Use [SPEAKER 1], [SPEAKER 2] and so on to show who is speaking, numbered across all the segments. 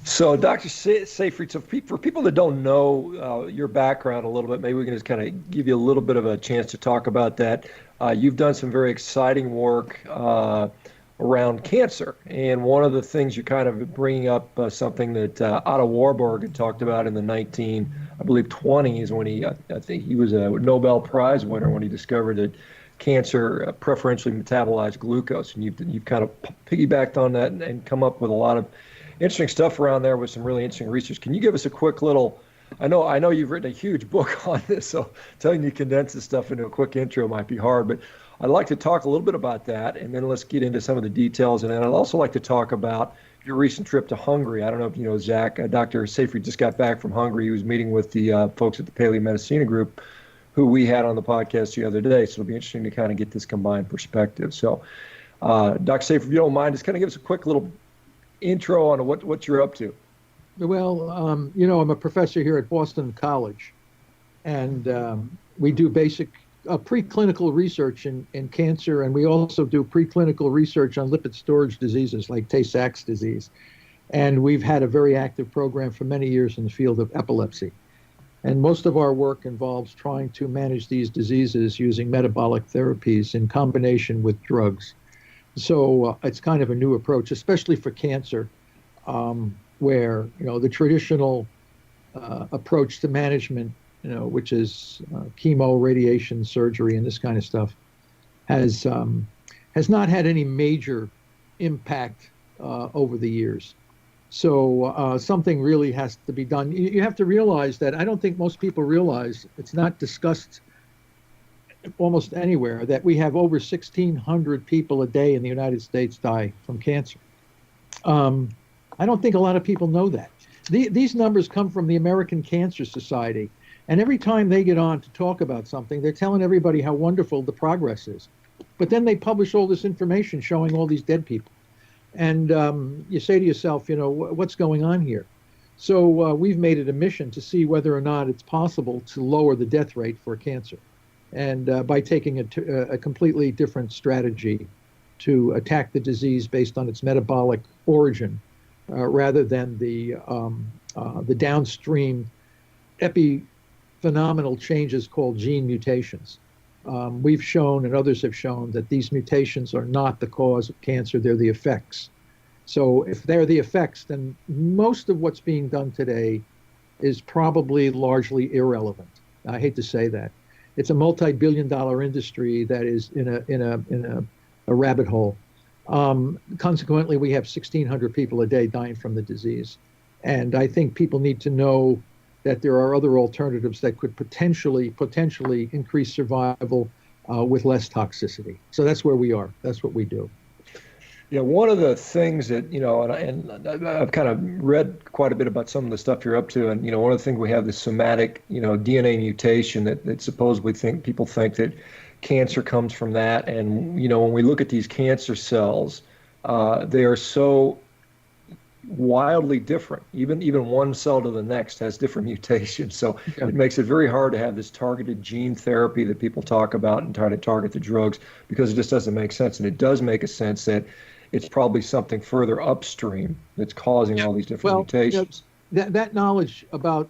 [SPEAKER 1] So, Dr. Seyfried, so for people that don't know your background a little bit, maybe we can just kind of give you a little bit of a chance to talk about that. You've done some very exciting work around cancer, and one of the things you're kind of bringing up something that Otto Warburg had talked about in the 20s when I think he was a Nobel Prize winner when he discovered that cancer preferentially metabolized glucose, and you've kind of piggybacked on that and come up with a lot of interesting stuff around there with some really interesting research. Can you give us a quick little? I know you've written a huge book on this, so telling you to condense this stuff into a quick intro might be hard, but I'd like to talk a little bit about that, and then let's get into some of the details. And then I'd also like to talk about your recent trip to Hungary. I don't know if you know, Zach, Dr. Seyfried just got back from Hungary. He was meeting with the folks at the Paleomedicina group, who we had on the podcast the other day. So it'll be interesting to kind of get this combined perspective. So, Dr. Seyfried, if you don't mind, just kind of give us a quick little intro on what you're up to.
[SPEAKER 2] Well, I'm a professor here at Boston College, and we do basic preclinical research in cancer, and we also do preclinical research on lipid storage diseases like Tay-Sachs disease. And we've had a very active program for many years in the field of epilepsy. And most of our work involves trying to manage these diseases using metabolic therapies in combination with drugs. So it's kind of a new approach, especially for cancer, where the traditional approach to management, which is chemo, radiation, surgery, and this kind of stuff, has not had any major impact over the years. So something really has to be done. You have to realize that I don't think most people realize, it's not discussed almost anywhere, that we have over 1,600 people a day in the United States die from cancer. I don't think a lot of people know that. These numbers come from the American Cancer Society. And every time they get on to talk about something, they're telling everybody how wonderful the progress is. But then they publish all this information showing all these dead people. And you say to yourself, what's going on here? So we've made it a mission to see whether or not it's possible to lower the death rate for cancer. And by taking a completely different strategy to attack the disease based on its metabolic origin, rather than the downstream epiphenomenal changes called gene mutations. We've shown, and others have shown, that these mutations are not the cause of cancer, they're the effects. So if they're the effects, then most of what's being done today is probably largely irrelevant. I hate to say that. It's a multi-billion-dollar industry that is in a rabbit hole. Consequently, we have 1,600 people a day dying from the disease. And I think people need to know that there are other alternatives that could potentially increase survival with less toxicity. So that's where we are. That's what we do.
[SPEAKER 1] Yeah, one of the things that, and I've kind of read quite a bit about some of the stuff you're up to, and, one of the things we have this somatic, DNA mutation that supposedly people think that cancer comes from that. And, when we look at these cancer cells, they are so wildly different. Even one cell to the next has different mutations. So It makes it very hard to have this targeted gene therapy that people talk about and try to target the drugs, because it just doesn't make sense. And it does make a sense that it's probably something further upstream that's causing all these different mutations.
[SPEAKER 2] That knowledge about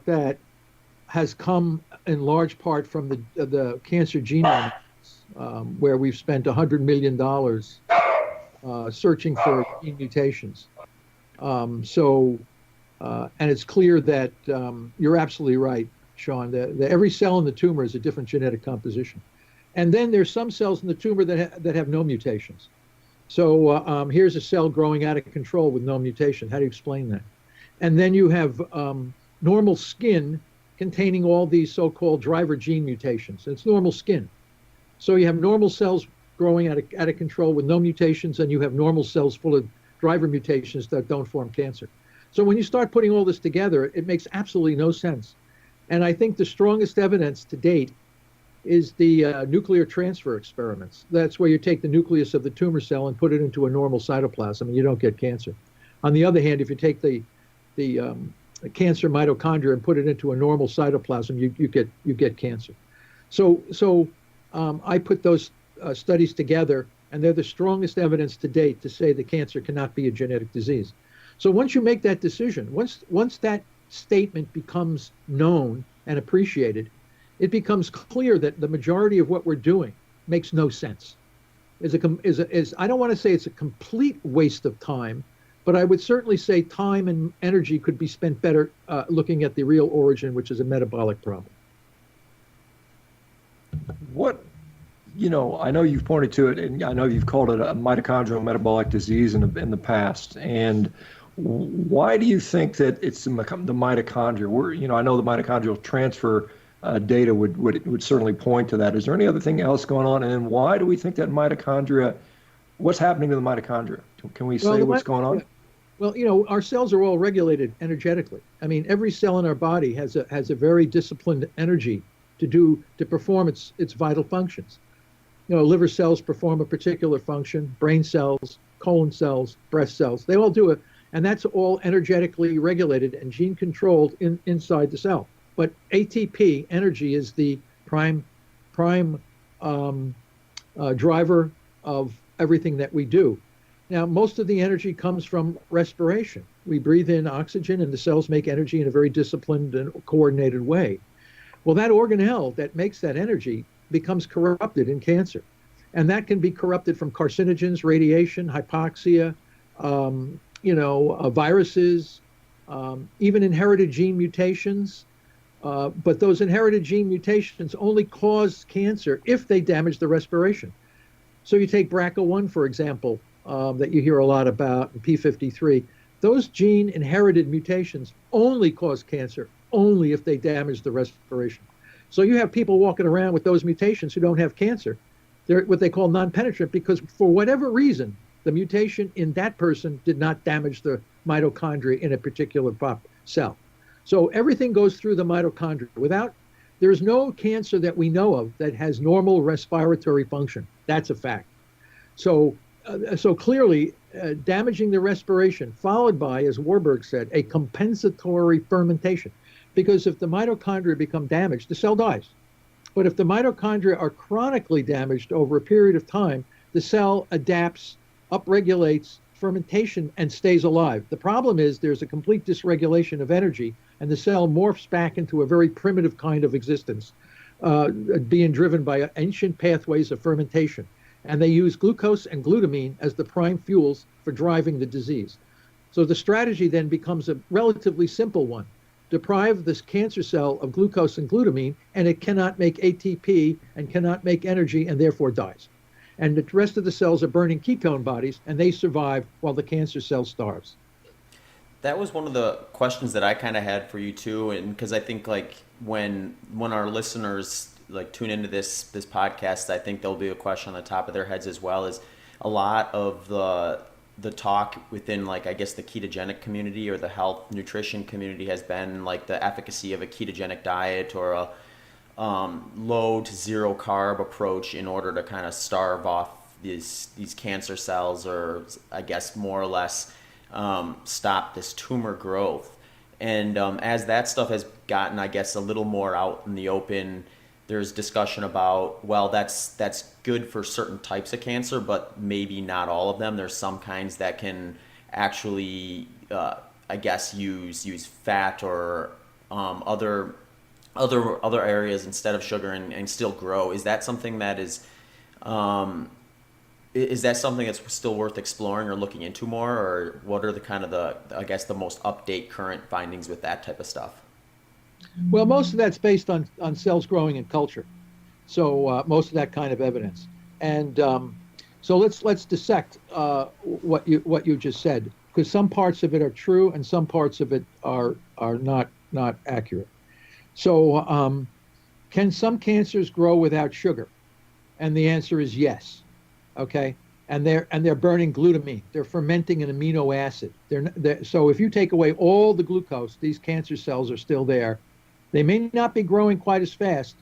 [SPEAKER 2] that has come in large part from the cancer genome, where we've spent $100 million searching for gene mutations. And it's clear that you're absolutely right, Sean, that every cell in the tumor is a different genetic composition. And then there's some cells in the tumor that have no mutations. So here's a cell growing out of control with no mutation. How do you explain that? And then you have normal skin containing all these so-called driver gene mutations. It's normal skin. So you have normal cells growing out of control with no mutations, and you have normal cells full of driver mutations that don't form cancer. So when you start putting all this together, it makes absolutely no sense. And I think the strongest evidence to date is the nuclear transfer experiments. That's where you take the nucleus of the tumor cell and put it into a normal cytoplasm, and you don't get cancer. On the other hand, if you take the cancer mitochondria and put it into a normal cytoplasm, you get cancer. So I put those studies together, and they're the strongest evidence to date to say that cancer cannot be a genetic disease. So once you make that decision, once that statement becomes known and appreciated, it becomes clear that the majority of what we're doing makes no sense. I don't want to say it's a complete waste of time, but I would certainly say time and energy could be spent better looking at the real origin, which is a metabolic problem.
[SPEAKER 1] What, I know you've pointed to it, and I know you've called it a mitochondrial metabolic disease in the past. And why do you think that it's the mitochondria? I know the mitochondrial transfer data would certainly point to that. Is there any other thing else going on? And then why do we think that mitochondria? What's happening to the mitochondria? Can we say what's going on?
[SPEAKER 2] Well, our cells are all regulated energetically. I mean, every cell in our body has a very disciplined energy to perform its vital functions. Liver cells perform a particular function, brain cells, colon cells, breast cells, they all do it. And that's all energetically regulated and gene controlled inside the cell. But ATP, energy, is the prime driver of everything that we do. Now, most of the energy comes from respiration. We breathe in oxygen and the cells make energy in a very disciplined and coordinated way. Well, that organelle that makes that energy becomes corrupted in cancer. And that can be corrupted from carcinogens, radiation, hypoxia, viruses, even inherited gene mutations. But those inherited gene mutations only cause cancer if they damage the respiration. So you take BRCA1, for example, that you hear a lot about, and P53. Those gene inherited mutations only cause cancer, only if they damage the respiration. So you have people walking around with those mutations who don't have cancer. They're what they call non-penetrant because for whatever reason, the mutation in that person did not damage the mitochondria in a particular cell. So everything goes through the mitochondria. There's no cancer that we know of that has normal respiratory function. That's a fact. So clearly, damaging the respiration, followed by, as Warburg said, a compensatory fermentation. Because if the mitochondria become damaged, the cell dies. But if the mitochondria are chronically damaged over a period of time, the cell adapts, upregulates fermentation, and stays alive. The problem is there's a complete dysregulation of energy, and the cell morphs back into a very primitive kind of existence, being driven by ancient pathways of fermentation. And they use glucose and glutamine as the prime fuels for driving the disease. So the strategy then becomes a relatively simple one. Deprive this cancer cell of glucose and glutamine, and it cannot make ATP and cannot make energy, and therefore dies. And the rest of the cells are burning ketone bodies, and they survive while the cancer cell starves.
[SPEAKER 3] That was one of the questions that I kind of had for you too, and because I think when our listeners tune into this podcast, I think there'll be a question on the top of their heads as well. Is a lot of the talk within the ketogenic community or the health nutrition community has been the efficacy of a ketogenic diet or a low to zero carb approach in order to kind of starve off these cancer cells, or I guess more or less stop this tumor growth. And as that stuff has gotten, I guess, a little more out in the open, there's discussion about, well, that's good for certain types of cancer, but maybe not all of them. There's some kinds that can actually, I guess, use fat or other areas instead of sugar and still grow. Is that something that is that something that's still worth exploring or looking into more, or what are the most update current findings with that type of stuff?
[SPEAKER 2] Well, most of that's based on cells growing in culture, so most of that kind of evidence. And so let's dissect what you just said, because some parts of it are true and some parts of it are not accurate. So can some cancers grow without sugar? And the answer is yes. Okay, and they're burning glutamine. They're fermenting an amino acid. So if you take away all the glucose, these cancer cells are still there. They may not be growing quite as fast,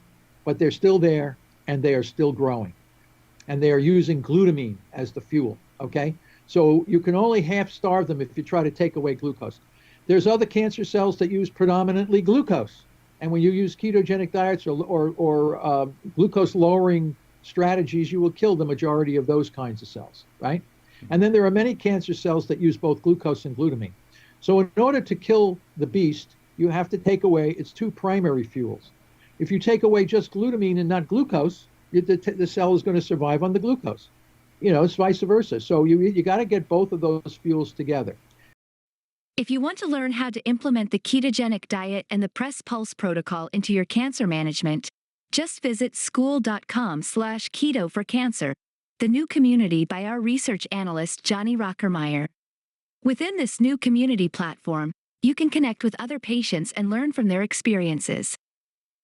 [SPEAKER 2] but they're still there and they are still growing. And they are using glutamine as the fuel, okay? So you can only half starve them if you try to take away glucose. There's other cancer cells that use predominantly glucose. And when you use ketogenic diets or glucose lowering strategies, you will kill the majority of those kinds of cells, right? And then there are many cancer cells that use both glucose and glutamine. So in order to kill the beast, you have to take away its two primary fuels. If you take away just glutamine and not glucose, the cell is going to survive on the glucose. It's vice versa. So you got to get both of those fuels together.
[SPEAKER 4] If you want to learn how to implement the ketogenic diet and the Press Pulse protocol into your cancer management, just visit school.com/keto for cancer, the new community by our research analyst Johnny Rockermeyer. Within this new community platform, you can connect with other patients and learn from their experiences.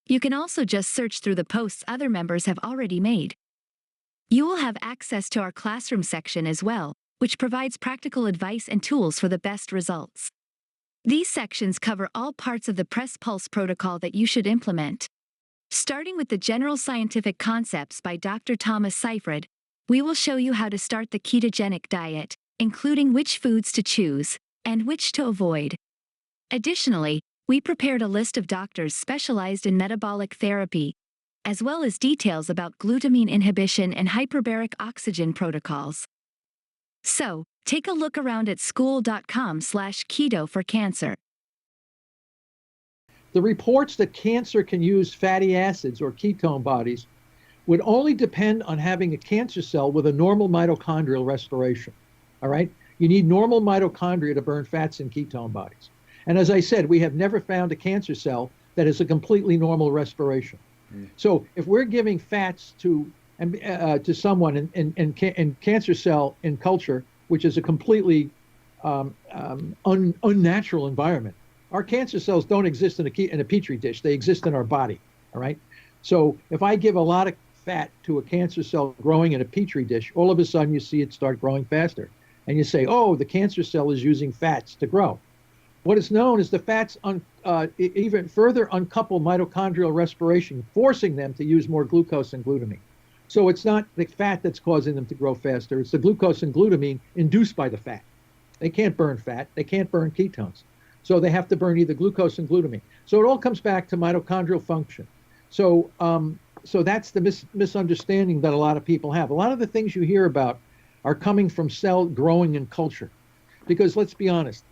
[SPEAKER 4] You can also just search through the posts other members have already made. You will have access to our classroom section as well, which provides practical advice and tools for the best results. These sections cover all parts of the Press Pulse protocol that you should implement. Starting with the general scientific concepts by Dr. Thomas Seyfried, we will show you how to start the ketogenic diet, including which foods to choose and which to avoid. Additionally, we prepared a list of doctors specialized in metabolic therapy, as well as details about glutamine inhibition and hyperbaric oxygen protocols. So, take a look around at school.com/keto for cancer.
[SPEAKER 2] The reports that cancer can use fatty acids or ketone bodies would only depend on having a cancer cell with a normal mitochondrial respiration. All right? You need normal mitochondria to burn fats and ketone bodies. And as I said, we have never found a cancer cell that has a completely normal respiration. So if we're giving fats to someone in cancer cell in culture, which is a completely unnatural environment, our cancer cells don't exist in a petri dish. They exist in our body. All right. So if I give a lot of fat to a cancer cell growing in a petri dish, all of a sudden you see it start growing faster, and you say, "Oh, the cancer cell is using fats to grow." What is known is the fats even further uncouple mitochondrial respiration, forcing them to use more glucose and glutamine. So it's not the fat that's causing them to grow faster. It's the glucose and glutamine induced by the fat. They can't burn fat. They can't burn ketones. So they have to burn either glucose and glutamine. So it all comes back to mitochondrial function. So that's the misunderstanding that a lot of people have. A lot of the things you hear about are coming from cell growing in culture. Because let's be honest,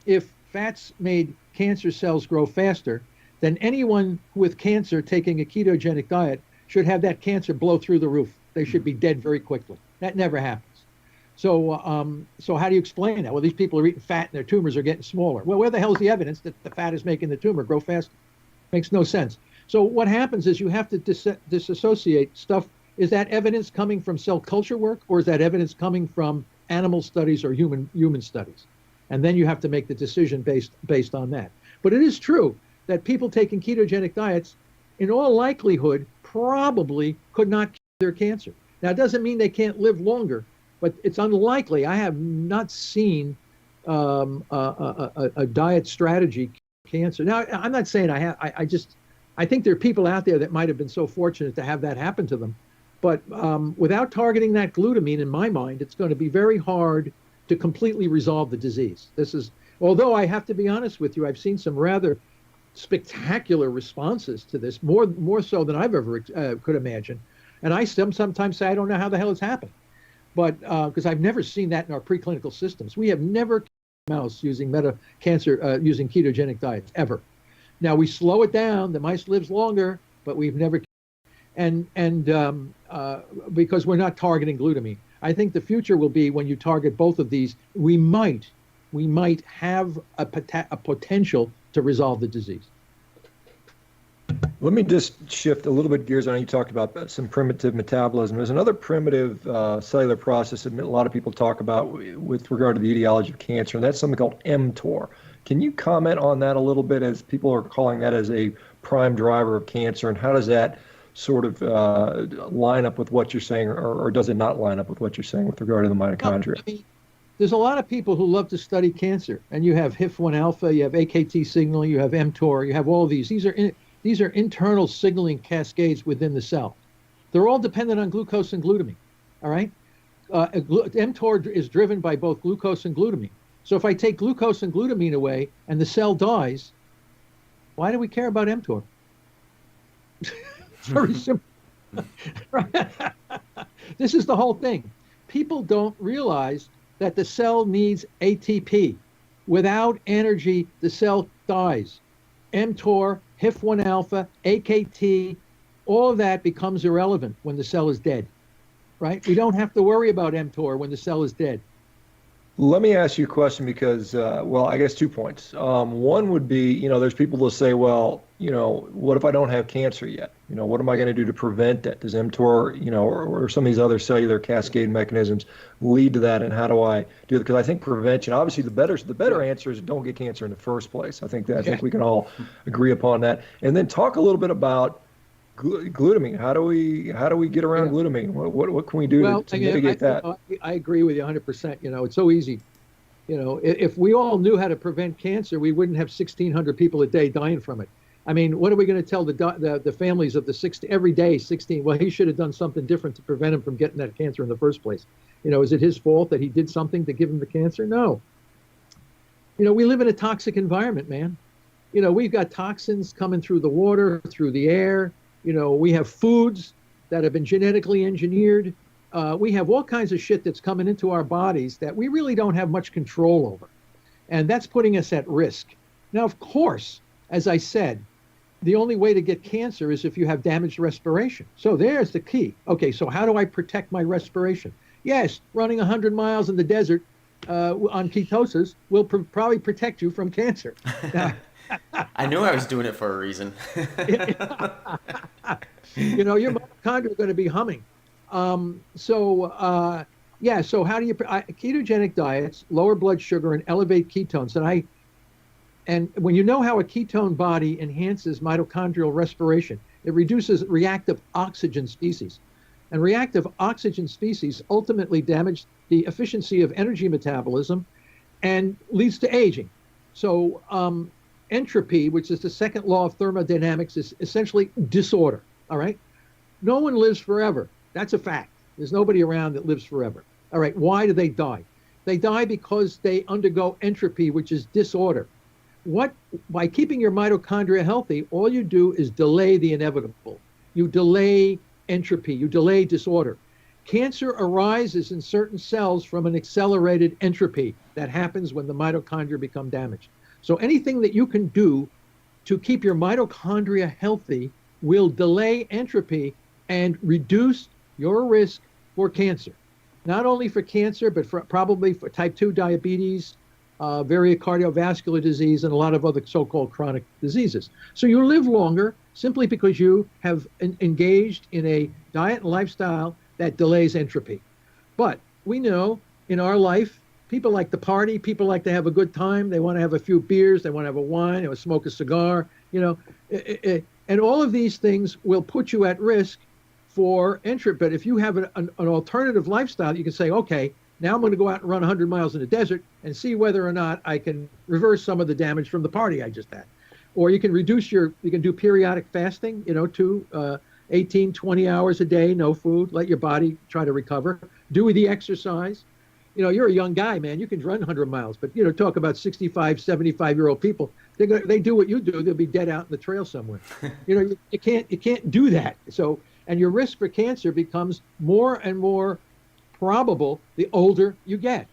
[SPEAKER 2] if fats made cancer cells grow faster, then anyone with cancer taking a ketogenic diet should have that cancer blow through the roof. They should be dead very quickly. That never happens. So how do you explain that? Well, these people are eating fat and their tumors are getting smaller. Well, where the hell is the evidence that the fat is making the tumor grow faster? Makes no sense. So what happens is you have to disassociate stuff. Is that evidence coming from cell culture work, or is that evidence coming from animal studies or human studies? And then you have to make the decision based on that. But it is true that people taking ketogenic diets, in all likelihood, probably could not cure their cancer. Now, it doesn't mean they can't live longer, but it's unlikely. I have not seen a diet strategy cure cancer. Now, I'm not saying I have. I think there are people out there that might have been so fortunate to have that happen to them. But without targeting that glutamine, in my mind, it's going to be very hard to completely resolve the disease. Although I have to be honest with you, I've seen some rather spectacular responses to this, more so than I've ever could imagine. And I sometimes say I don't know how the hell it's happened, but because I've never seen that in our preclinical systems. We have never killed a mouse using using ketogenic diets ever. Now we slow it down. The mice lives longer, but we've never. And because we're not targeting glutamine. I think the future will be when you target both of these, we might have a potential to resolve the disease.
[SPEAKER 1] Let me just shift a little bit gears. I know you talked about some primitive metabolism. There's another primitive cellular process that a lot of people talk about with regard to the etiology of cancer, and that's something called mTOR. Can you comment on that a little bit, as people are calling that as a prime driver of cancer, and how does that sort of line up with what you're saying, or does it not line up with what you're saying with regard to the mitochondria?
[SPEAKER 2] No, I mean, there's a lot of people who love to study cancer, and you have HIF-1 alpha, you have AKT signaling, you have mTOR, you have all these. These are internal signaling cascades within the cell. They're all dependent on glucose and glutamine. All right, mTOR is driven by both glucose and glutamine. So if I take glucose and glutamine away and the cell dies, why do we care about mTOR? It's very simple. This is the whole thing. People don't realize that the cell needs ATP. Without energy, the cell dies. mTOR, HIF1 alpha, AKT, all of that becomes irrelevant when the cell is dead, right? We don't have to worry about mTOR when the cell is dead.
[SPEAKER 1] Let me ask you a question because, well, I guess 2 points. One would be, there's people that say, well, what if I don't have cancer yet? What am I going to do to prevent that? Does mTOR, or some of these other cellular cascade mechanisms lead to that? And how do I do it? Because I think prevention, obviously, the better answer is don't get cancer in the first place. I think we can all agree upon that. And then talk a little bit about glutamine. How do we get around glutamine? What can we do to mitigate that?
[SPEAKER 2] I agree with you 100%. It's so easy. If we all knew how to prevent cancer, we wouldn't have 1,600 people a day dying from it. I mean, what are we going to tell the families of the 60 every day 16? Well, he should have done something different to prevent him from getting that cancer in the first place. Is it his fault that he did something to give him the cancer? No. We live in a toxic environment, man. We've got toxins coming through the water, through the air. We have foods that have been genetically engineered. We have all kinds of shit that's coming into our bodies that we really don't have much control over. And that's putting us at risk. Now, of course, as I said, the only way to get cancer is if you have damaged respiration. So there's the key. Okay, so how do I protect my respiration? Yes, running 100 miles in the desert on ketosis will probably protect you from cancer. Now,
[SPEAKER 3] I knew I was doing it for a reason.
[SPEAKER 2] Your mitochondria are going to be humming. So how do you ketogenic diets lower blood sugar and elevate ketones? And when you know how a ketone body enhances mitochondrial respiration, it reduces reactive oxygen species. And reactive oxygen species ultimately damage the efficiency of energy metabolism and leads to aging. So entropy, which is the second law of thermodynamics, is essentially disorder, all right? No one lives forever. That's a fact. There's nobody around that lives forever. All right, why do they die? They die because they undergo entropy, which is disorder. By keeping your mitochondria healthy, all you do is delay the inevitable. You delay entropy, you delay disorder. Cancer arises in certain cells from an accelerated entropy that happens when the mitochondria become damaged. So anything that you can do to keep your mitochondria healthy will delay entropy and reduce your risk for cancer. Not only for cancer, but probably for type 2 diabetes, various cardiovascular disease, and a lot of other so-called chronic diseases. So you live longer simply because you have engaged in a diet and lifestyle that delays entropy. But we know in our life, people like to party, people like to have a good time, they want to have a few beers, they want to have a wine, they want to smoke a cigar, and all of these things will put you at risk for entropy. But if you have an alternative lifestyle, you can say, okay, now I'm going to go out and run 100 miles in the desert and see whether or not I can reverse some of the damage from the party I just had. Or you can you can do periodic fasting, 18, 20 hours a day, no food, let your body try to recover. Do the exercise. You're a young guy, man, you can run 100 miles, but, talk about 65, 75-year-old people. They do what you do, they'll be dead out in the trail somewhere. You can't do that. So, and your risk for cancer becomes more and more probable the older you get.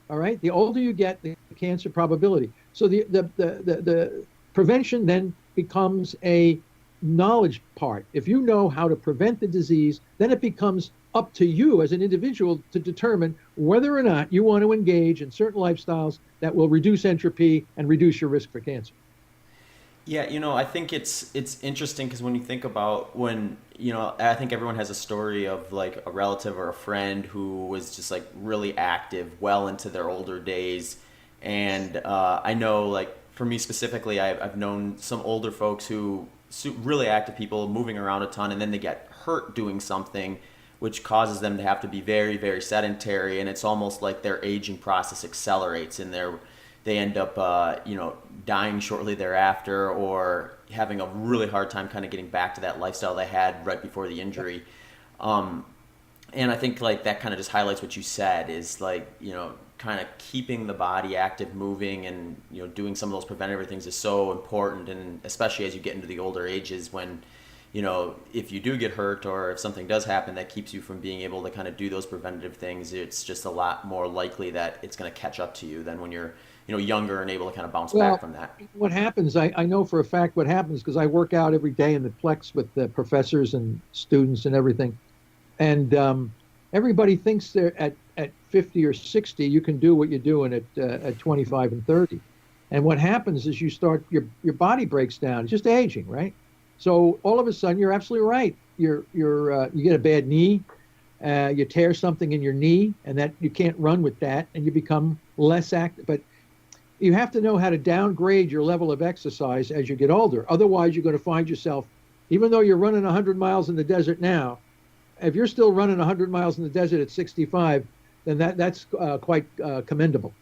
[SPEAKER 2] All right, the older you get, the cancer probability. So the prevention then becomes a knowledge part. If you know how to prevent the disease, then it becomes up to you as an individual to determine whether or not you want to engage in certain lifestyles that will reduce entropy and reduce your risk for cancer.
[SPEAKER 3] Yeah, I think it's interesting because when you think about I think everyone has a story of like a relative or a friend who was just like really active well into their older days. And I know, like, for me specifically, I've known some older folks who really active people moving around a ton, and then they get hurt doing something which causes them to have to be very, very sedentary, and it's almost like their aging process accelerates, and they end up dying shortly thereafter, or having a really hard time kind of getting back to that lifestyle they had right before the injury. And I think like that kind of just highlights what you said is like, kind of keeping the body active, moving, and doing some of those preventative things is so important, and especially as you get into the older ages when if you do get hurt or if something does happen that keeps you from being able to kind of do those preventative things, it's just a lot more likely that it's going to catch up to you than when you're younger and able to kind of bounce
[SPEAKER 2] Well,
[SPEAKER 3] back from that?
[SPEAKER 2] what happens, I know for a fact what happens because I work out every day in the Plex with the professors and students and everything. And everybody thinks they're at 50 or 60, you can do what you're doing at 25 and 30. And what happens is your body breaks down. It's just aging, right? So all of a sudden, you're absolutely right. You get a bad knee, you tear something in your knee, and that you can't run with that, and you become less active. But you have to know how to downgrade your level of exercise as you get older. Otherwise, you're going to find yourself, even though you're running 100 miles in the desert now, if you're still running 100 miles in the desert at 65, then that's quite commendable.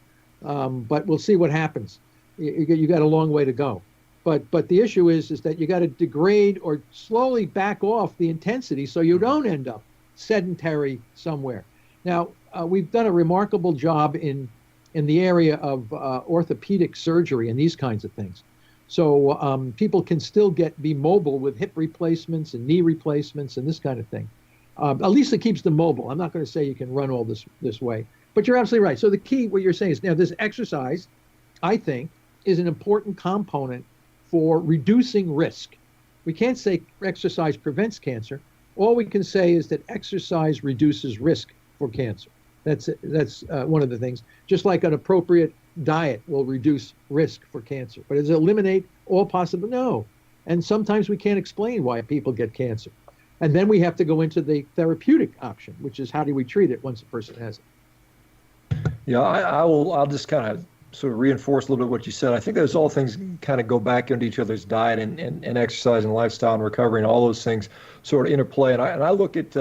[SPEAKER 2] But we'll see what happens. You got a long way to go. But the issue is that you got to degrade or slowly back off the intensity so you don't end up sedentary somewhere. Now, we've done a remarkable job in the area of orthopedic surgery and these kinds of things. So people can still be mobile with hip replacements and knee replacements and this kind of thing. At least it keeps them mobile. I'm not going to say you can run all this way, but you're absolutely right. So the key, what you're saying is now this exercise, I think, is an important component for reducing risk. We can't say exercise prevents cancer. All we can say is that exercise reduces risk for cancer. That's one of the things. Just like an appropriate diet will reduce risk for cancer. But does it eliminate all possible? No. And sometimes we can't explain why people get cancer. And then we have to go into the therapeutic option, which is how do we treat it once a person has it?
[SPEAKER 1] Yeah, I'll just kind of sort of reinforce a little bit what you said. I think those all things kind of go back into each other's diet and exercise and lifestyle and recovery and all those things sort of interplay. And I look at,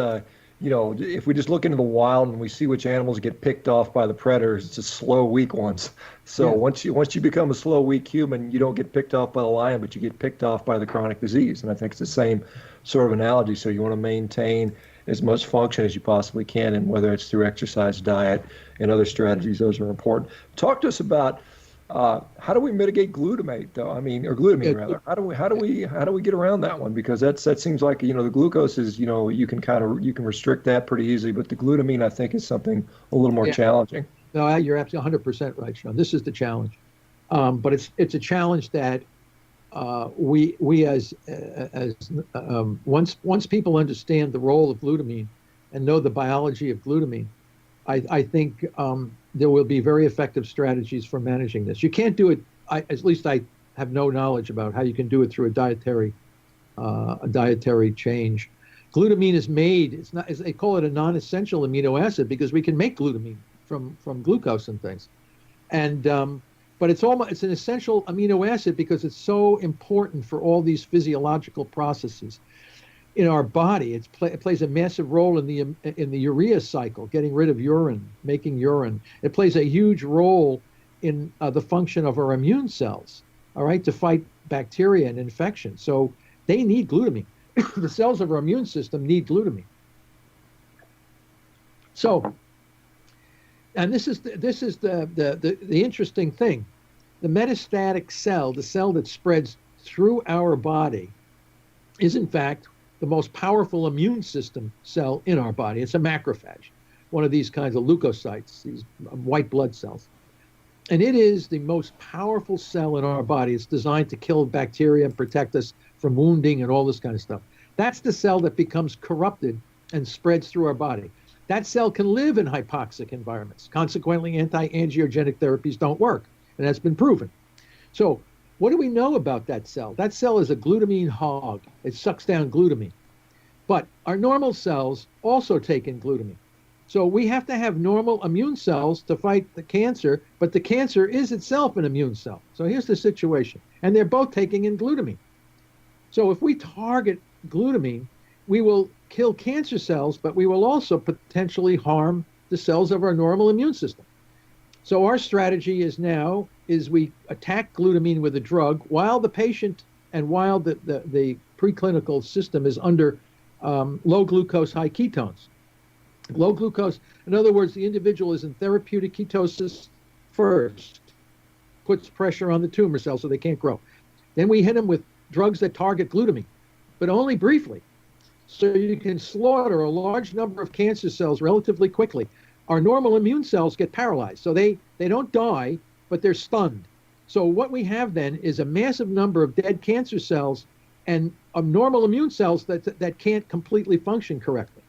[SPEAKER 1] if we just look into the wild and we see which animals get picked off by the predators, it's the slow, weak ones. So
[SPEAKER 2] Yeah.
[SPEAKER 1] once you become a slow, weak human, you don't get picked off by the lion, but you get picked off by the chronic disease. And I think it's the same sort of analogy. So you want to maintain as much function as you possibly can, and whether it's through exercise, diet, and other strategies, those are important. Talk to us about how do we mitigate glutamate, though? I mean, or glutamine rather. How do we get around that one? Because that seems like the glucose is you can restrict that pretty easily, but the glutamine I think is something a little more challenging.
[SPEAKER 2] No, you're absolutely 100% right, Sean. This is the challenge, but it's a challenge that we as once people understand the role of glutamine and know the biology of glutamine, I think there will be very effective strategies for managing this. You can't do it. At least I have no knowledge about how you can do it through a dietary change. Glutamine is made. It's not. They call it a non-essential amino acid because we can make glutamine from glucose and things, and but it's an essential amino acid because it's so important for all these physiological processes in our body. It plays a massive role in the urea cycle, getting rid of urine, making urine. It plays a huge role in the function of our immune cells, all right, to fight bacteria and infection. So they need glutamine. The cells of our immune system need glutamine. So, and this is the interesting thing. The metastatic cell, the cell that spreads through our body, is in fact the most powerful immune system cell in our body. It's a macrophage, one of these kinds of leukocytes, these white blood cells. And it is the most powerful cell in our body. It's designed to kill bacteria and protect us from wounding and all this kind of stuff. That's the cell that becomes corrupted and spreads through our body. That cell can live in hypoxic environments. Consequently, anti-angiogenic therapies don't work, and that's been proven. So what do we know about that cell? That cell is a glutamine hog. It sucks down glutamine. But our normal cells also take in glutamine. So we have to have normal immune cells to fight the cancer, but the cancer is itself an immune cell. So here's the situation. And they're both taking in glutamine. So if we target glutamine, we will kill cancer cells, but we will also potentially harm the cells of our normal immune system. So our strategy is we attack glutamine with a drug while the patient and while the preclinical system is under low glucose, high ketones. Low glucose, in other words, the individual is in therapeutic ketosis first, puts pressure on the tumor cells so they can't grow. Then we hit them with drugs that target glutamine, but only briefly. So you can slaughter a large number of cancer cells relatively quickly. Our normal immune cells get paralyzed. So they don't die, but they're stunned. So what we have then is a massive number of dead cancer cells and normal immune cells that can't completely function correctly.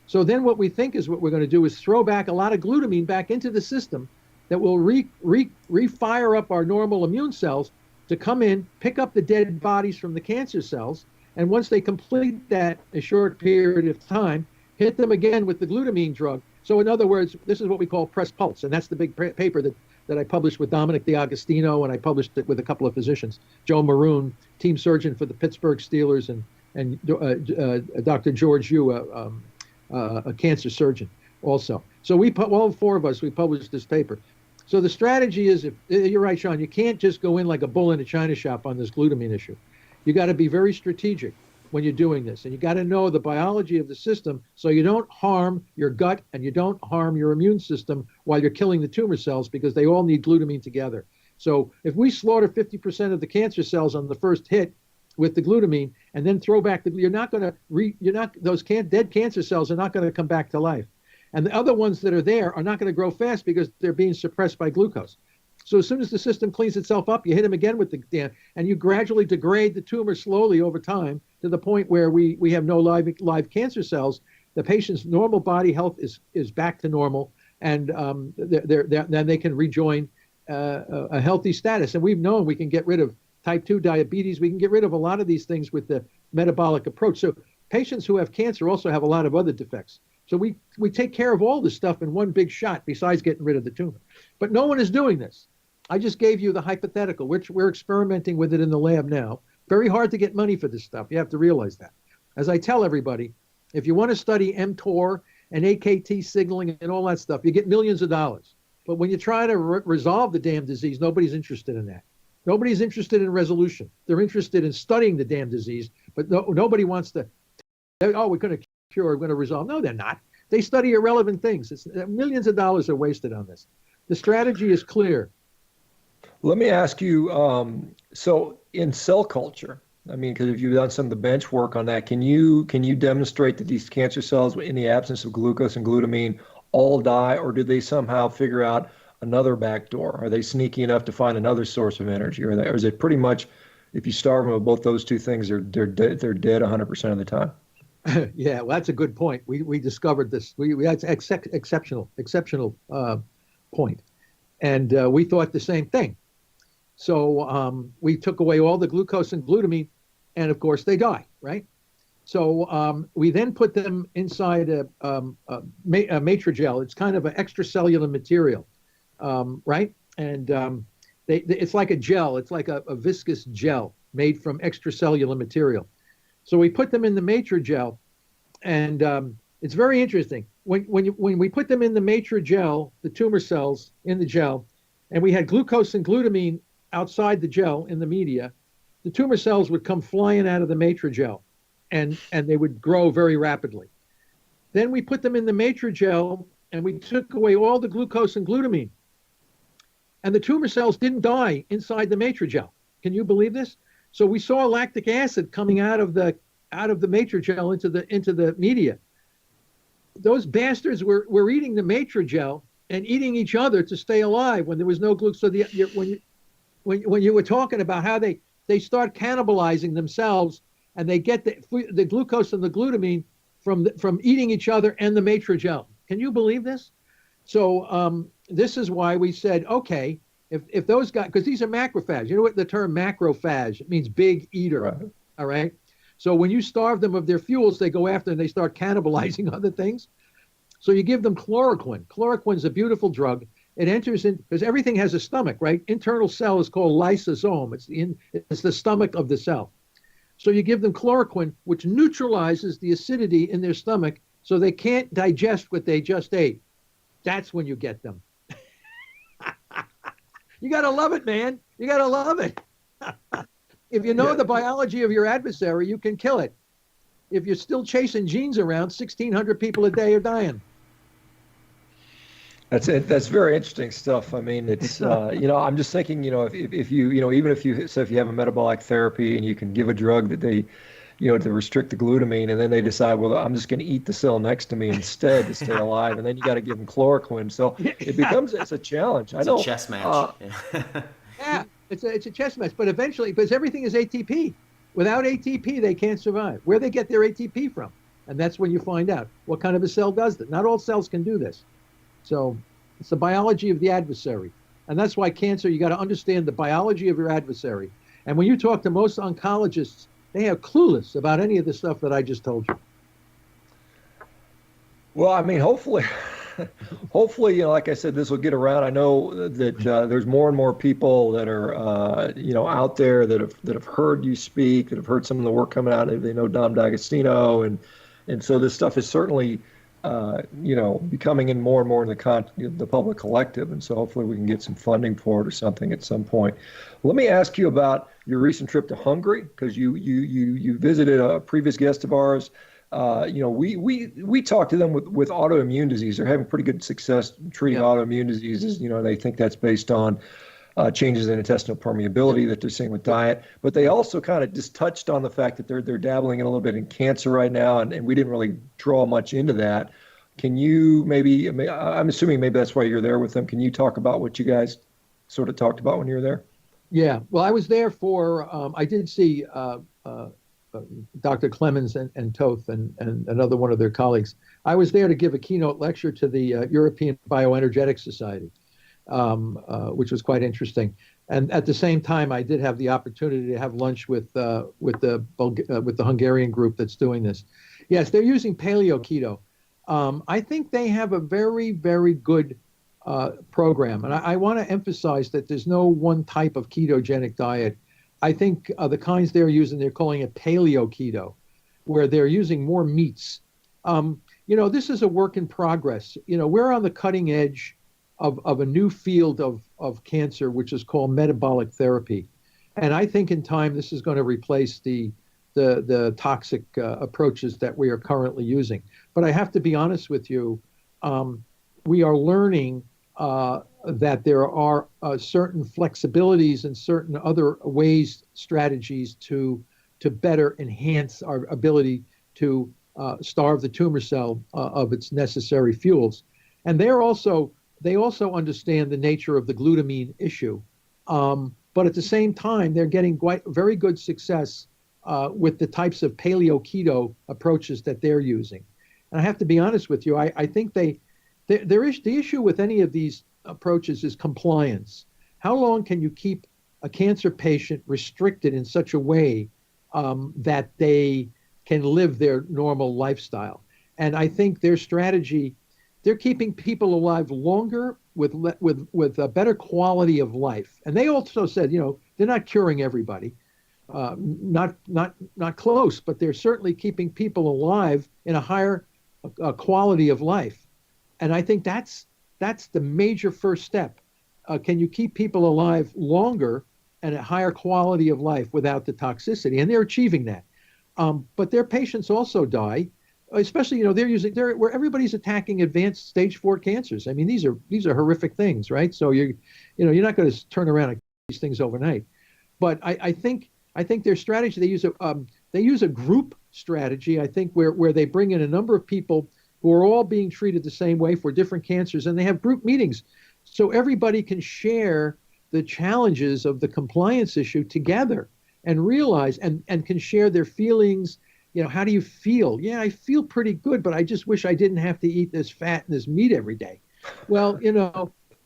[SPEAKER 2] So then what we think is what we're going to do is throw back a lot of glutamine back into the system that will refire up our normal immune cells to come in, pick up the dead bodies from the cancer cells, and once they complete that a short period of time, hit them again with the glutamine drug. So in other words, this is what we call press pulse, and that's the big paper that I published with Dominic D'Agostino, and I published it with a couple of physicians, Joe Maroon, team surgeon for the Pittsburgh Steelers, and Dr. George Yu, a cancer surgeon also. So all four of us, we published this paper. So the strategy is, if you're right, Sean, you can't just go in like a bull in a china shop on this glutamine issue. You got to be very strategic when you're doing this, and you got to know the biology of the system so you don't harm your gut and you don't harm your immune system while you're killing the tumor cells, because they all need glutamine together. So if we slaughter 50% of the cancer cells on the first hit with the glutamine and then throw back those dead cancer cells are not going to come back to life. And the other ones that are there are not going to grow fast because they're being suppressed by glucose. So as soon as the system cleans itself up, you hit them again with and you gradually degrade the tumor slowly over time to the point where we have no live cancer cells. The patient's normal body health is back to normal, and then they can rejoin a healthy status. And we've known we can get rid of type 2 diabetes. We can get rid of a lot of these things with the metabolic approach. So patients who have cancer also have a lot of other defects. So we take care of all this stuff in one big shot besides getting rid of the tumor. But no one is doing this. I just gave you the hypothetical, which we're experimenting with it in the lab now. Very hard to get money for this stuff. You have to realize that. As I tell everybody, if you want to study mTOR and AKT signaling and all that stuff, you get millions of dollars. But when you try to resolve the damn disease, nobody's interested in that. Nobody's interested in resolution. They're interested in studying the damn disease, but nobody wants to, we're going to cure, we're going to resolve. No, they're not. They study irrelevant things. Millions of dollars are wasted on this. The strategy is clear.
[SPEAKER 1] Let me ask you, so in cell culture, I mean, because if you've done some of the bench work on that, can you demonstrate that these cancer cells, in the absence of glucose and glutamine, all die, or do they somehow figure out another back door? Are they sneaky enough to find another source of energy, or is it pretty much, if you starve them of both those two things, they're dead 100% of the time?
[SPEAKER 2] Yeah, well, that's a good point. We discovered this. That's exceptional point, and we thought the same thing. So we took away all the glucose and glutamine, and of course they die, right? So we then put them inside a matrigel. It's kind of an extracellular material, right? And it's like a gel. It's like a viscous gel made from extracellular material. So we put them in the matrigel, and it's very interesting. When we put them in the matrigel, the tumor cells in the gel, and we had glucose and glutamine outside the gel in the media, the tumor cells would come flying out of the matrigel, and they would grow very rapidly. Then we put them in the matrigel, and we took away all the glucose and glutamine, and the tumor cells didn't die inside the matrigel. Can you believe this? So we saw lactic acid coming out of the matrigel into the media. Those bastards were eating the matrigel and eating each other to stay alive when there was no glucose. So when you were talking about how they start cannibalizing themselves, and they get the glucose and the glutamine from eating each other and the matrigel. Can you believe this? So this is why we said, okay, if those guys, because these are macrophages, you know what the term macrophage, it means big eater, right. All right? So when you starve them of their fuels, they go after and they start cannibalizing other things. So you give them chloroquine. Chloroquine's a beautiful drug. It enters in, because everything has a stomach, right? Internal cell is called lysosome. It's the stomach of the cell. So you give them chloroquine, which neutralizes the acidity in their stomach so they can't digest what they just ate. That's when you get them. You got to love it, man. You got to love it. If you know the biology of your adversary, you can kill it. If you're still chasing genes around, 1,600 people a day are dying.
[SPEAKER 1] That's it. That's very interesting stuff. I mean, it's I'm just thinking, if you even if you have a metabolic therapy and you can give a drug that they to restrict the glutamine, and then they decide, well, I'm just going to eat the cell next to me instead to stay alive, and then you got to give them chloroquine. So it's a challenge.
[SPEAKER 3] It's a chess match.
[SPEAKER 2] Yeah, it's a chess match. But eventually, because everything is ATP, without ATP, they can't survive. Where they get their ATP from, and that's when you find out what kind of a cell does that. Not all cells can do this. So it's the biology of the adversary. And that's why cancer, you got to understand the biology of your adversary. And when you talk to most oncologists, they are clueless about any of the stuff that I just told you.
[SPEAKER 1] Well, I mean, hopefully, like I said, this will get around. I know that there's more and more people that are, out there that have heard you speak, that have heard some of the work coming out. They know Dom D'Agostino, and so this stuff is certainly, becoming in more and more in the public collective. And so hopefully we can get some funding for it or something at some point. Let me ask you about your recent trip to Hungary, because you visited a previous guest of ours. We talked to them with autoimmune disease. They're having pretty good success treating autoimmune diseases. They think that's based on changes in intestinal permeability that they're seeing with diet. But they also kind of just touched on the fact that they're dabbling in a little bit in cancer right now, and we didn't really draw much into that. Can you I'm assuming maybe that's why you're there with them. Can you talk about what you guys sort of talked about when you were there?
[SPEAKER 2] Yeah, well, I was there for, I did see Dr. Clemens and Toth and another one of their colleagues. I was there to give a keynote lecture to the European Bioenergetics Society, which was quite interesting. And at the same time, I did have the opportunity to have lunch with the Hungarian group that's doing this. Yes, they're using paleo keto. I think they have a very, very good program. And I want to emphasize that there's no one type of ketogenic diet. I think the kinds they're using, they're calling it paleo keto, where they're using more meats. This is a work in progress. We're on the cutting edge of a new field of cancer, which is called metabolic therapy. And I think in time, this is going to replace the toxic approaches that we are currently using. But I have to be honest with you, we are learning that there are certain flexibilities and certain other ways, strategies to better enhance our ability to starve the tumor cell of its necessary fuels. And they also understand the nature of the glutamine issue. But at the same time, they're getting very good success with the types of paleo keto approaches that they're using. And I have to be honest with you, I think the issue with any of these approaches is compliance. How long can you keep a cancer patient restricted in such a way that they can live their normal lifestyle? And I think their strategy, they're keeping people alive longer with a better quality of life. And they also said, they're not curing everybody, not close, but they're certainly keeping people alive in a higher quality of life. And I think that's the major first step. Can you keep people alive longer and a higher quality of life without the toxicity? And they're achieving that. But their patients also die, especially, they're where everybody's attacking advanced stage 4 cancers. I mean, these are horrific things, right? So you're not going to turn around and these things overnight. But I think their strategy, they use a group strategy, I think, where they bring in a number of people who are all being treated the same way for different cancers, and they have group meetings so everybody can share the challenges of the compliance issue together and realize and can share their feelings. How do you feel? Yeah, I feel pretty good, but I just wish I didn't have to eat this fat and this meat every day. Well, they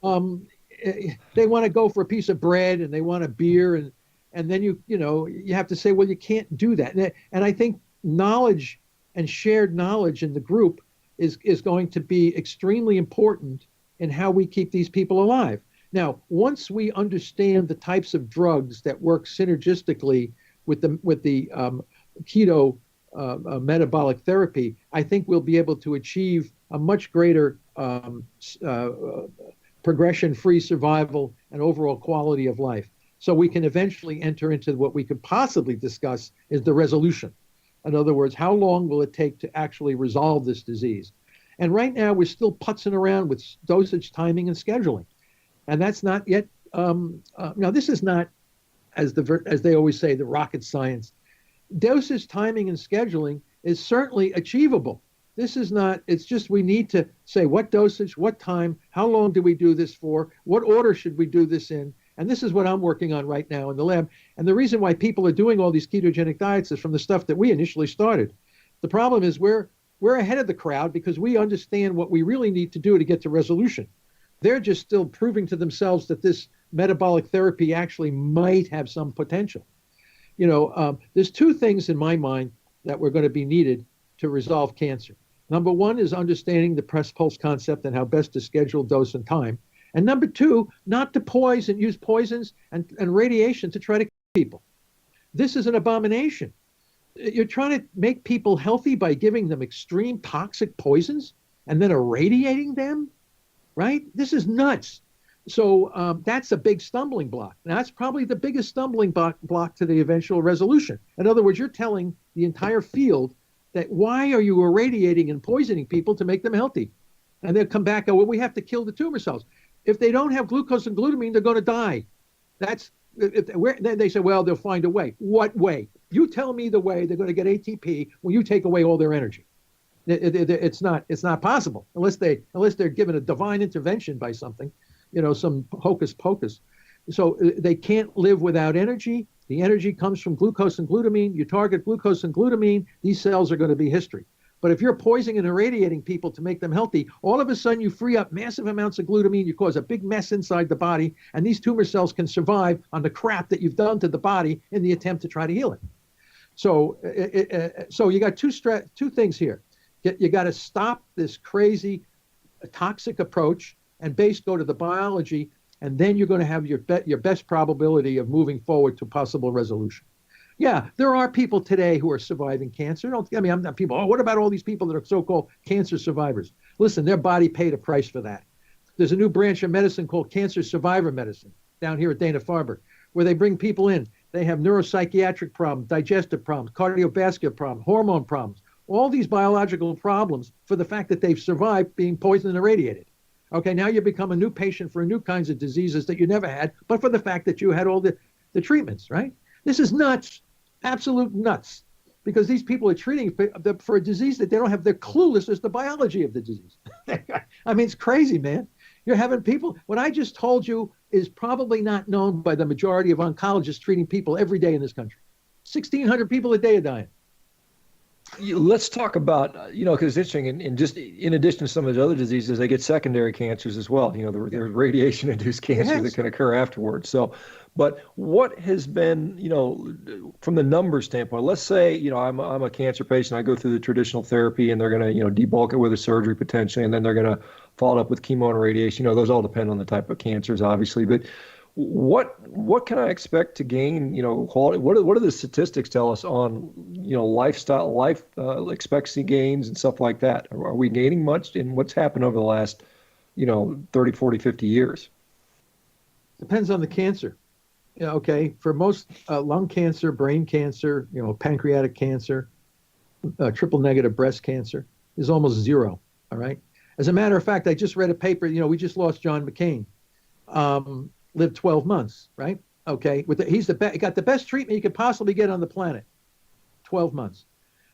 [SPEAKER 2] want to go for a piece of bread and they want a beer, and then you have to say, well, you can't do that. And I think knowledge and shared knowledge in the group is going to be extremely important in how we keep these people alive. Now, once we understand the types of drugs that work synergistically with the keto metabolic therapy, I think we'll be able to achieve a much greater progression-free survival and overall quality of life. So we can eventually enter into what we could possibly discuss is the resolution. In other words, how long will it take to actually resolve this disease? And right now, we're still putzing around with dosage, timing, and scheduling. And that's not yet, now this is not, as they always say, the rocket science. Dosage, timing, and scheduling is certainly achievable. This is not, it's just we need to say what dosage, what time, how long do we do this for, what order should we do this in? And this is what I'm working on right now in the lab. And the reason why people are doing all these ketogenic diets is from the stuff that we initially started. The problem is we're ahead of the crowd because we understand what we really need to do to get to resolution. They're just still proving to themselves that this metabolic therapy actually might have some potential. There's two things in my mind that were going to be needed to resolve cancer. Number one is understanding the press pulse concept and how best to schedule dose and time. And number two, not to use poisons and radiation to try to kill people. This is an abomination. You're trying to make people healthy by giving them extreme toxic poisons and then irradiating them, right? This is nuts. So that's a big stumbling block. Now, that's probably the biggest stumbling block to the eventual resolution. In other words, you're telling the entire field that why are you irradiating and poisoning people to make them healthy? And they'll come back and, well, we have to kill the tumor cells. If they don't have glucose and glutamine, they're going to die. Then they say, well, they'll find a way. What way? You tell me the way they're going to get ATP when you take away all their energy. It's not possible unless they're given a divine intervention by something, some hocus pocus. So they can't live without energy. The energy comes from glucose and glutamine. You target glucose and glutamine, these cells are going to be history. But if you're poisoning and irradiating people to make them healthy, all of a sudden you free up massive amounts of glutamine, you cause a big mess inside the body, and these tumor cells can survive on the crap that you've done to the body in the attempt to try to heal it. So you got two things here. You got to stop this crazy toxic approach and go to the biology, and then you're going to have your best probability of moving forward to possible resolution. Yeah, there are people today who are surviving cancer. I'm not people, what about all these people that are so-called cancer survivors? Listen, their body paid a price for that. There's a new branch of medicine called cancer survivor medicine down here at Dana-Farber, where they bring people in. They have neuropsychiatric problems, digestive problems, cardiovascular problems, hormone problems, all these biological problems for the fact that they've survived being poisoned and irradiated. Okay, now you become a new patient for new kinds of diseases that you never had, but for the fact that you had all the treatments, right? This is nuts, absolute nuts, because these people are treating for a disease that they don't have, they're clueless as the biology of the disease. I mean, it's crazy, man. You're having people, what I just told you is probably not known by the majority of oncologists treating people every day in this country. 1,600 people a day are dying.
[SPEAKER 1] Let's talk about, because it's interesting, and just in addition to some of the other diseases, they get secondary cancers as well. There's radiation-induced cancer that can occur afterwards. So, but what has been, from the numbers standpoint, let's say, I'm a cancer patient, I go through the traditional therapy and they're going to, debulk it with a surgery potentially, and then they're going to follow up with chemo and radiation. Those all depend on the type of cancers, obviously, but what can I expect to gain, quality? What do the statistics tell us on, life expectancy gains and stuff like that? Are we gaining much in what's happened over the last, 30, 40, 50 years?
[SPEAKER 2] Depends on the cancer. Okay. For most lung cancer, brain cancer, pancreatic cancer, triple negative breast cancer is almost zero. All right. As a matter of fact, I just read a paper, we just lost John McCain. Lived 12 months, right? Okay, he got the best treatment you could possibly get on the planet. 12 months.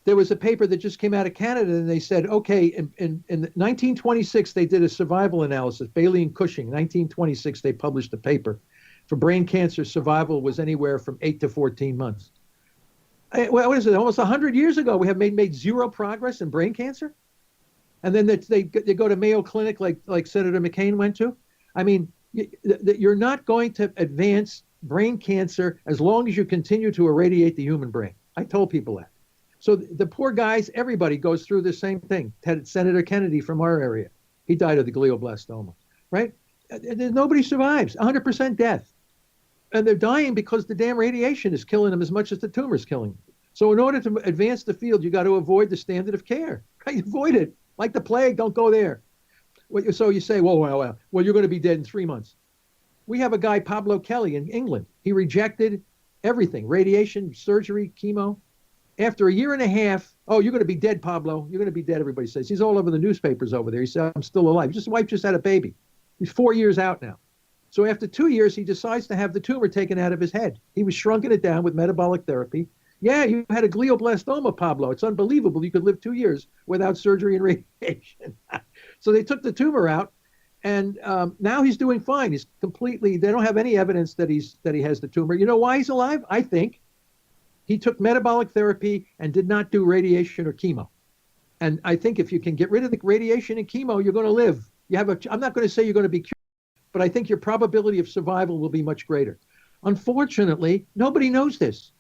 [SPEAKER 2] There was a paper that just came out of Canada, and they said, okay, in 1926 they did a survival analysis. Bailey and Cushing, 1926 they published a paper for brain cancer. Survival was anywhere from 8 to 14 months. What is it? Almost 100 years ago, we have made zero progress in brain cancer, and then they go to Mayo Clinic like Senator McCain went to. I mean, you're not going to advance brain cancer as long as you continue to irradiate the human brain. I told people that. So the poor guys, everybody goes through the same thing. Senator Kennedy from our area, he died of the glioblastoma, right? Nobody survives, 100% death. And they're dying because the damn radiation is killing them as much as the tumor is killing them. So in order to advance the field, you got to avoid the standard of care, right? Avoid it. Like the plague, don't go there. So you say, well, you're going to be dead in 3 months. We have a guy, Pablo Kelly, in England. He rejected everything, radiation, surgery, chemo. After a year and a half, you're going to be dead, Pablo. You're going to be dead, everybody says. He's all over the newspapers over there. He said, I'm still alive. His wife just had a baby. He's 4 years out now. So after 2 years, he decides to have the tumor taken out of his head. He was shrunking it down with metabolic therapy. Yeah, you had a glioblastoma, Pablo. It's unbelievable. You could live 2 years without surgery and radiation. So they took the tumor out, and now he's doing fine. He's completely. They don't have any evidence that he has the tumor. You know why he's alive? I think he took metabolic therapy and did not do radiation or chemo. And I think if you can get rid of the radiation and chemo, you're going to live. I'm not going to say you're going to be cured, but I think your probability of survival will be much greater. Unfortunately, nobody knows this.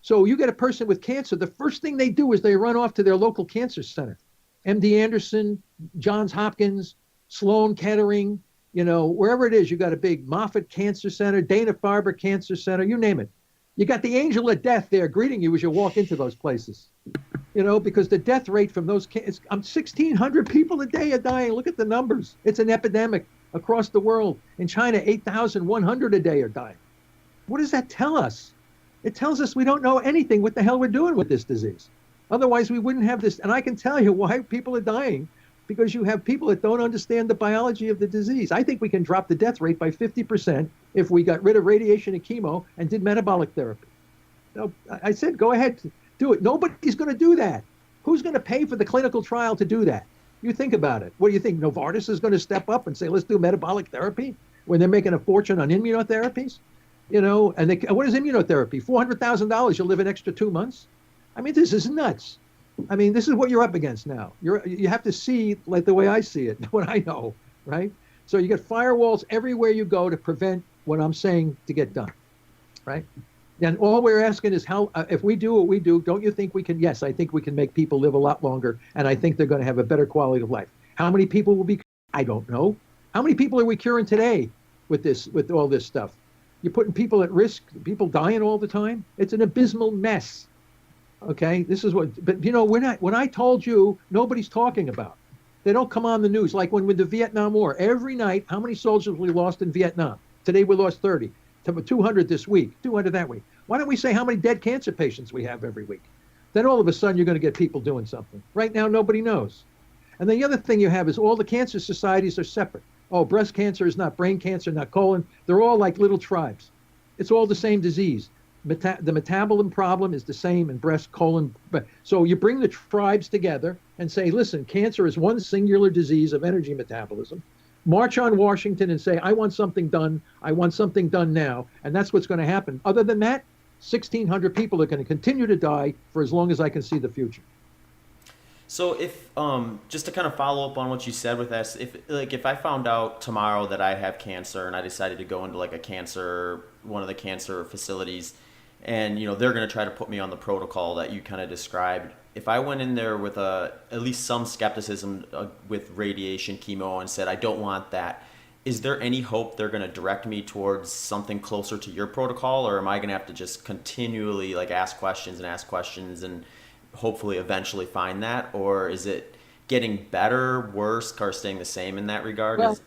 [SPEAKER 2] So you get a person with cancer, the first thing they do is they run off to their local cancer center. MD Anderson, Johns Hopkins, Sloan Kettering, wherever it is, you got a big Moffitt Cancer Center, Dana-Farber Cancer Center, you name it. You got the angel of death there greeting you as you walk into those places. Because the death rate from those, 1,600 people a day are dying. Look at the numbers. It's an epidemic across the world. In China, 8,100 a day are dying. What does that tell us? It tells us we don't know anything what the hell we're doing with this disease. Otherwise, we wouldn't have this. And I can tell you why people are dying, because you have people that don't understand the biology of the disease. I think we can drop the death rate by 50% if we got rid of radiation and chemo and did metabolic therapy. I said, go ahead, do it. Nobody's going to do that. Who's going to pay for the clinical trial to do that? You think about it. What do you think? Novartis is going to step up and say, let's do metabolic therapy when they're making a fortune on immunotherapies? And what is immunotherapy? $400,000, you'll live an extra 2 months? I mean, this is nuts. I mean, this is what you're up against now. You have to see like the way I see it, what I know, right? So you get firewalls everywhere you go to prevent what I'm saying to get done, right? And all we're asking is how, if we do what we do, don't you think we can? Yes, I think we can make people live a lot longer, and I think they're going to have a better quality of life. How many people will be? I don't know. How many people are we curing today with all this stuff? You're putting people at risk, people dying all the time. It's an abysmal mess. Okay, this is what, but when I told you, nobody's talking about. They don't come on the news. Like when with the Vietnam War, every night, how many soldiers we lost in Vietnam? Today we lost 30, 200 this week, 200 that week. Why don't we say how many dead cancer patients we have every week? Then all of a sudden you're going to get people doing something. Right now, nobody knows. And then the other thing you have is all the cancer societies are separate. Oh, breast cancer is not brain cancer, not colon. They're all like little tribes. It's all the same disease. The metabolism problem is the same in breast, colon. So you bring the tribes together and say, listen, cancer is one singular disease of energy metabolism. March on Washington and say, I want something done. I want something done now. And that's what's going to happen. Other than that, 1,600 people are going to continue to die for as long as I can see the future.
[SPEAKER 3] So if, just to kind of follow up on what you said with us, if I found out tomorrow that I have cancer and I decided to go into like one of the cancer facilities, and they're going to try to put me on the protocol that you kind of described, if I went in there with at least some skepticism with radiation, chemo, and said I don't want that, is there any hope they're going to direct me towards something closer to your protocol, or am I going to have to just continually ask questions and hopefully eventually find that? Or is it getting better, worse, or staying the same in that regard?
[SPEAKER 2] Well,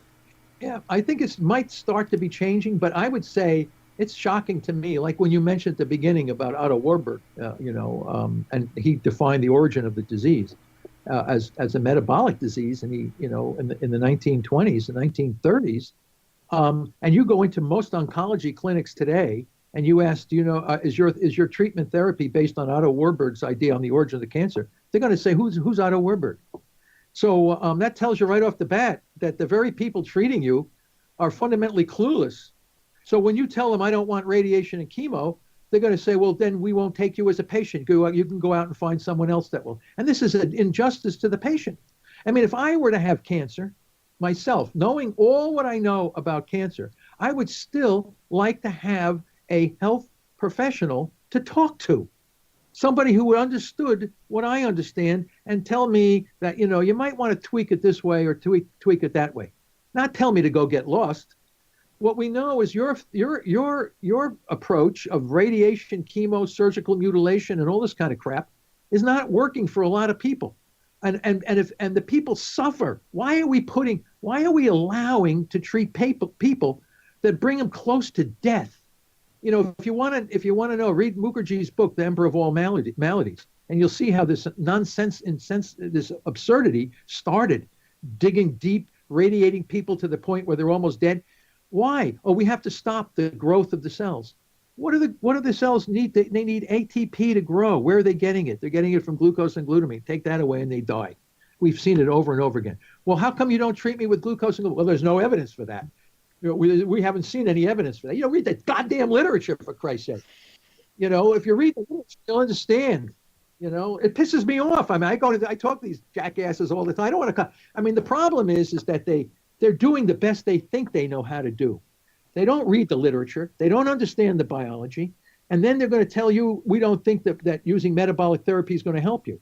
[SPEAKER 2] yeah, I think it might start to be changing, but I would say it's shocking to me, like when you mentioned at the beginning about Otto Warburg, and he defined the origin of the disease as a metabolic disease, and he, in the 1920s and 1930s, and you go into most oncology clinics today, and you ask, is your treatment therapy based on Otto Warburg's idea on the origin of the cancer? They're going to say, who's Otto Warburg? So that tells you right off the bat that the very people treating you are fundamentally clueless. So when you tell them I don't want radiation and chemo, they're going to say, well, then we won't take you as a patient. You can go out and find someone else that will. And this is an injustice to the patient. I mean, if I were to have cancer myself, knowing all what I know about cancer, I would still like to have a health professional to talk to. Somebody who understood what I understand and tell me that, you might want to tweak it this way or tweak it that way. Not tell me to go get lost. What we know is your approach of radiation, chemo, surgical mutilation, and all this kind of crap is not working for a lot of people. And the people suffer. Why are we allowing to treat people that bring them close to death? If you want to know, read Mukherjee's book, The Emperor of All Maladies, and you'll see how this nonsense, this absurdity started, digging deep, radiating people to the point where they're almost dead. Why? Oh, we have to stop the growth of the cells. what do the cells need? They need ATP to grow. Where are they getting it? They're getting it from glucose and glutamine. Take that away and they die. We've seen it over and over again. Well, how come you don't treat me with glucose and glutamine? Well, there's no evidence for that. We haven't seen any evidence for that. Read the goddamn literature, for Christ's sake. If you read the literature, you'll understand. It pisses me off. I mean, I talk to these jackasses all the time. I don't want to. The problem is that they're doing the best they think they know how to do. They don't read the literature. They don't understand the biology. And then they're going to tell you, we don't think that using metabolic therapy is going to help you.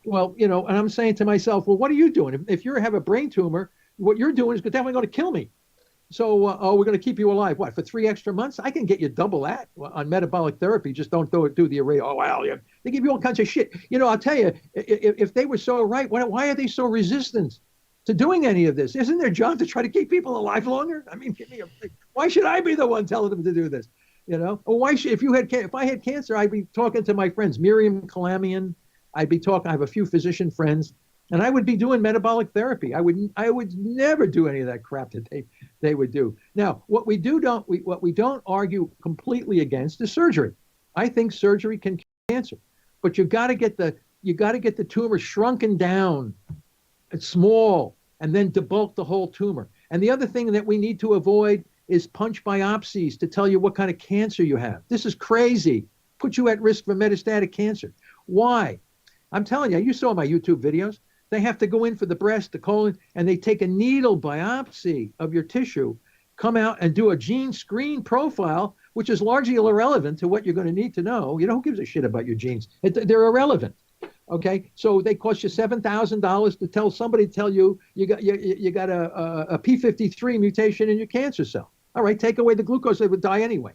[SPEAKER 2] Well, and I'm saying to myself, well, what are you doing? If you have a brain tumor, what you're doing is definitely going to kill me. So, we're going to keep you alive. What, for 3 extra months? I can get you double that on metabolic therapy. Just don't do the array. Oh, well, yeah. They give you all kinds of shit. I'll tell you, if they were so right, why are they so resistant to doing any of this? Isn't their job to try to keep people alive longer? I mean, why should I be the one telling them to do this? Or why should, if I had cancer, I'd be talking to my friends, Miriam Kalamian. I have a few physician friends, and I would be doing metabolic therapy. I would never do any of that crap that they would do. Now, what we don't argue completely against is surgery. I think surgery can cure cancer, but you got to get the tumor shrunken down. It's small, and then debulk the whole tumor. And the other thing that we need to avoid is punch biopsies to tell you what kind of cancer you have. This is crazy. Put you at risk for metastatic cancer. Why? I'm telling you, you saw my YouTube videos. They have to go in for the breast, the colon, and they take a needle biopsy of your tissue, come out and do a gene screen profile, which is largely irrelevant to what you're going to need to know. Who gives a shit about your genes? They're irrelevant. Okay, so they cost you $7,000 to tell you you got a P53 mutation in your cancer cell. All right, take away the glucose, they would die anyway.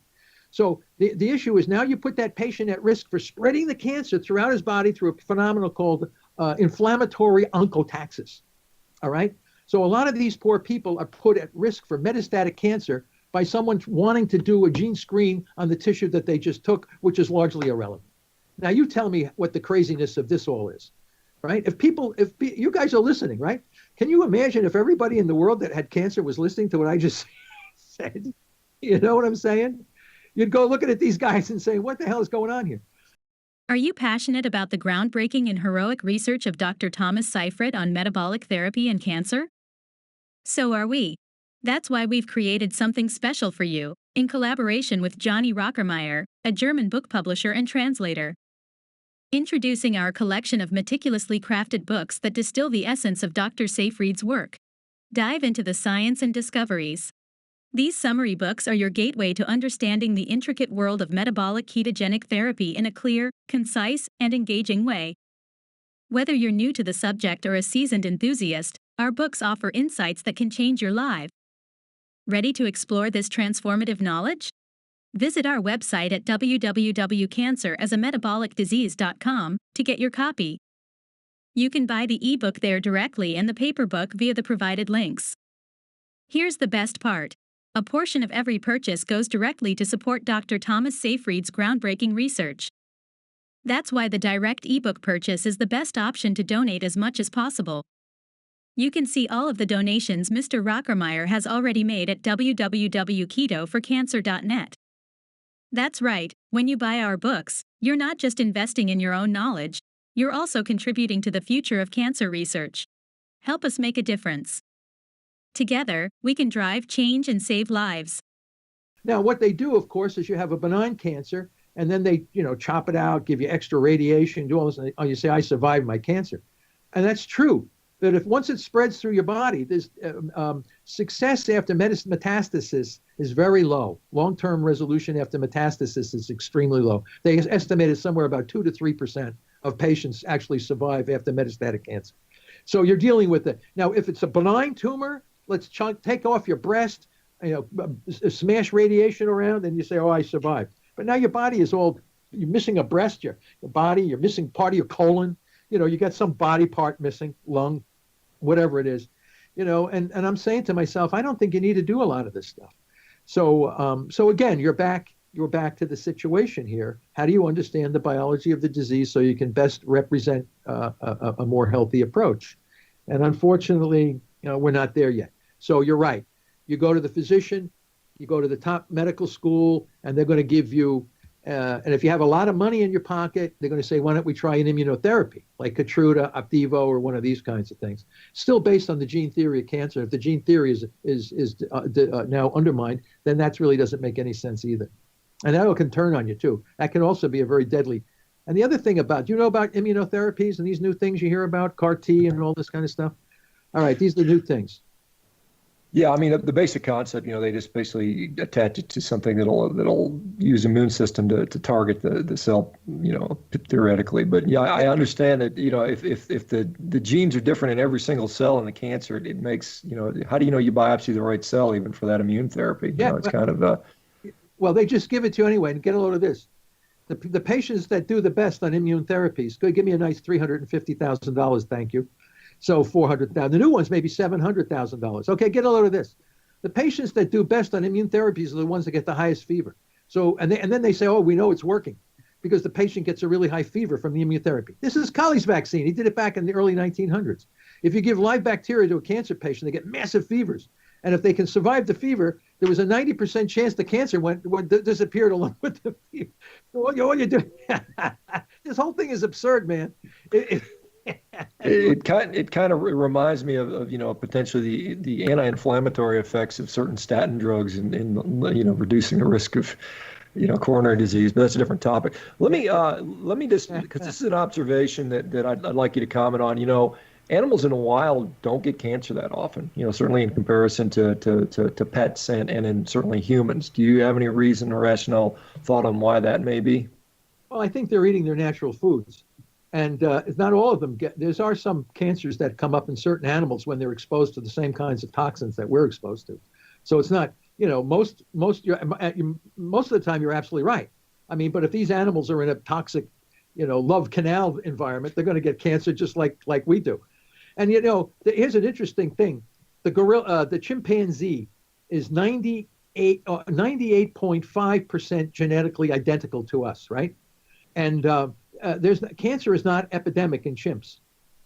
[SPEAKER 2] So the issue is now you put that patient at risk for spreading the cancer throughout his body through a phenomenon called inflammatory oncotaxis. All right, so a lot of these poor people are put at risk for metastatic cancer by someone wanting to do a gene screen on the tissue that they just took, which is largely irrelevant. Now, you tell me what the craziness of this all is, right? If you guys are listening, right? Can you imagine if everybody in the world that had cancer was listening to what I just said? You know what I'm saying? You'd go looking at these guys and say, what the hell is going on here?
[SPEAKER 4] Are you passionate about the groundbreaking and heroic research of Dr. Thomas Seyfried on metabolic therapy and cancer? So are we. That's why we've created something special for you, in collaboration with Johnny Rockermeyer, a German book publisher and translator. Introducing our collection of meticulously crafted books that distill the essence of Dr. Seyfried's work. Dive into the science and discoveries. These summary books are your gateway to understanding the intricate world of metabolic ketogenic therapy in a clear, concise, and engaging way. Whether you're new to the subject or a seasoned enthusiast, our books offer insights that can change your life. Ready to explore this transformative knowledge? Visit our website at www.cancerasametabolicdisease.com to get your copy. You can buy the ebook there directly and the paper book via the provided links. Here's the best part. A portion of every purchase goes directly to support Dr. Thomas Seyfried's groundbreaking research. That's why the direct ebook purchase is the best option to donate as much as possible. You can see all of the donations Mr. Rockermeyer has already made at www.ketoforcancer.net. That's right, when you buy our books, you're not just investing in your own knowledge, you're also contributing to the future of cancer research. Help us make a difference. Together, we can drive change and save lives.
[SPEAKER 2] Now, what they do, of course, is you have a benign cancer, and then they, chop it out, give you extra radiation, do all this, and you say, I survived my cancer. And that's true. But if once it spreads through your body, there's success after metastasis is very low. Long-term resolution after metastasis is extremely low. They estimated somewhere about 2 to 3% of patients actually survive after metastatic cancer. So you're dealing with it. Now, if it's a benign tumor, let's take off your breast, smash radiation around, and you say, oh, I survived. But now your body is you're missing a breast, your body, you're missing part of your colon. You got some body part missing, lung, whatever it is, and I'm saying to myself, I don't think you need to do a lot of this stuff. So again, you're back to the situation here. How do you understand the biology of the disease so you can best represent a more healthy approach? And unfortunately, we're not there yet. So you're right. You go to the physician, You go to the top medical school, and they're going to give you, and if you have a lot of money in your pocket, they're going to say, why don't we try an immunotherapy, like Keytruda, Opdivo, or one of these kinds of things. Still based on the gene theory of cancer. If the gene theory is now undermined, then that really doesn't make any sense either. And that can turn on you, too. That can also be a very deadly. And the other thing do you know about immunotherapies and these new things you hear about, CAR T and all this kind of stuff? All right, these are the new things.
[SPEAKER 1] Yeah, I mean the basic concept, they just basically attach it to something that'll use immune system to target the cell, theoretically. But yeah, I understand that, if the genes are different in every single cell in the cancer, it makes, how do you know you biopsy the right cell even for that immune therapy? It's kind of
[SPEAKER 2] well, they just give it to you anyway. And get a load of this. The patients that do the best on immune therapies, go give me a nice $350,000, thank you. So $400,000. The new ones maybe $700,000. Okay, get a load of this. The patients that do best on immune therapies are the ones that get the highest fever. So and then they say, oh, we know it's working because the patient gets a really high fever from the immunotherapy. This is Colley's vaccine. He did it back in the early 1900s. If you give live bacteria to a cancer patient, they get massive fevers. And if they can survive the fever, there was a 90% chance the cancer disappeared along with the fever. So what you're doing, this whole thing is absurd, man.
[SPEAKER 1] It kind of reminds me of potentially the anti-inflammatory effects of certain statin drugs in reducing the risk of coronary disease, but that's a different topic. Let me just, because this is an observation that I'd like you to comment on. Animals in the wild don't get cancer that often, certainly in comparison to pets and certainly humans. Do you have any reason or rational thought on why that may be?
[SPEAKER 2] Well, I think they're eating their natural foods. And not all of them there are some cancers that come up in certain animals when they're exposed to the same kinds of toxins that we're exposed to. So it's not, most of the time you're absolutely right. I mean, but if these animals are in a toxic, love canal environment, they're going to get cancer just like we do. And here's an interesting thing: the chimpanzee is 98.5% genetically identical to us, right? And cancer is not epidemic in chimps,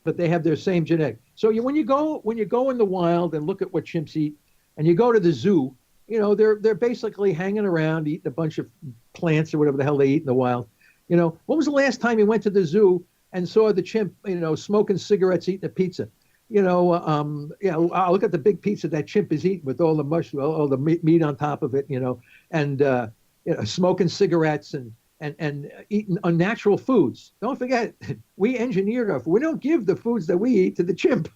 [SPEAKER 2] but they have their same genetic. So when you go in the wild and look at what chimps eat, and you go to the zoo, they're basically hanging around eating a bunch of plants or whatever the hell they eat in the wild. When was the last time you went to the zoo and saw the chimp, smoking cigarettes, eating a pizza? I'll look at the big pizza that chimp is eating with all the all the meat on top of it, and smoking cigarettes and eating unnatural foods. Don't forget, we engineered our food. We don't give the foods that we eat to the chimp.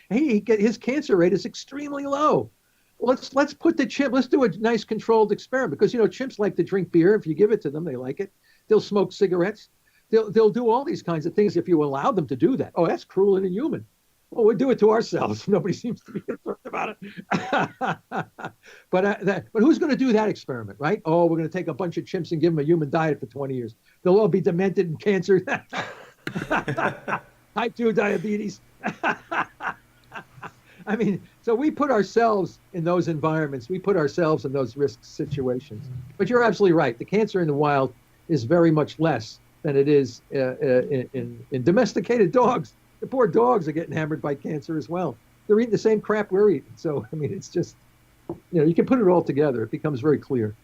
[SPEAKER 2] His cancer rate is extremely low. Let's put the chimp. Let's do a nice controlled experiment because chimps like to drink beer. If you give it to them, they like it. They'll smoke cigarettes. They'll do all these kinds of things if you allow them to do that. Oh, that's cruel and inhuman. Well, we do it to ourselves. Nobody seems to be concerned about it. But who's going to do that experiment, right? Oh, we're going to take a bunch of chimps and give them a human diet for 20 years. They'll all be demented and cancer. Type 2 diabetes. I mean, so we put ourselves in those environments. We put ourselves in those risk situations. But you're absolutely right. The cancer in the wild is very much less than it is in domesticated dogs. The poor dogs are getting hammered by cancer as well. They're eating the same crap we're eating. So, I mean, it's just, you can put it all together. It becomes very clear.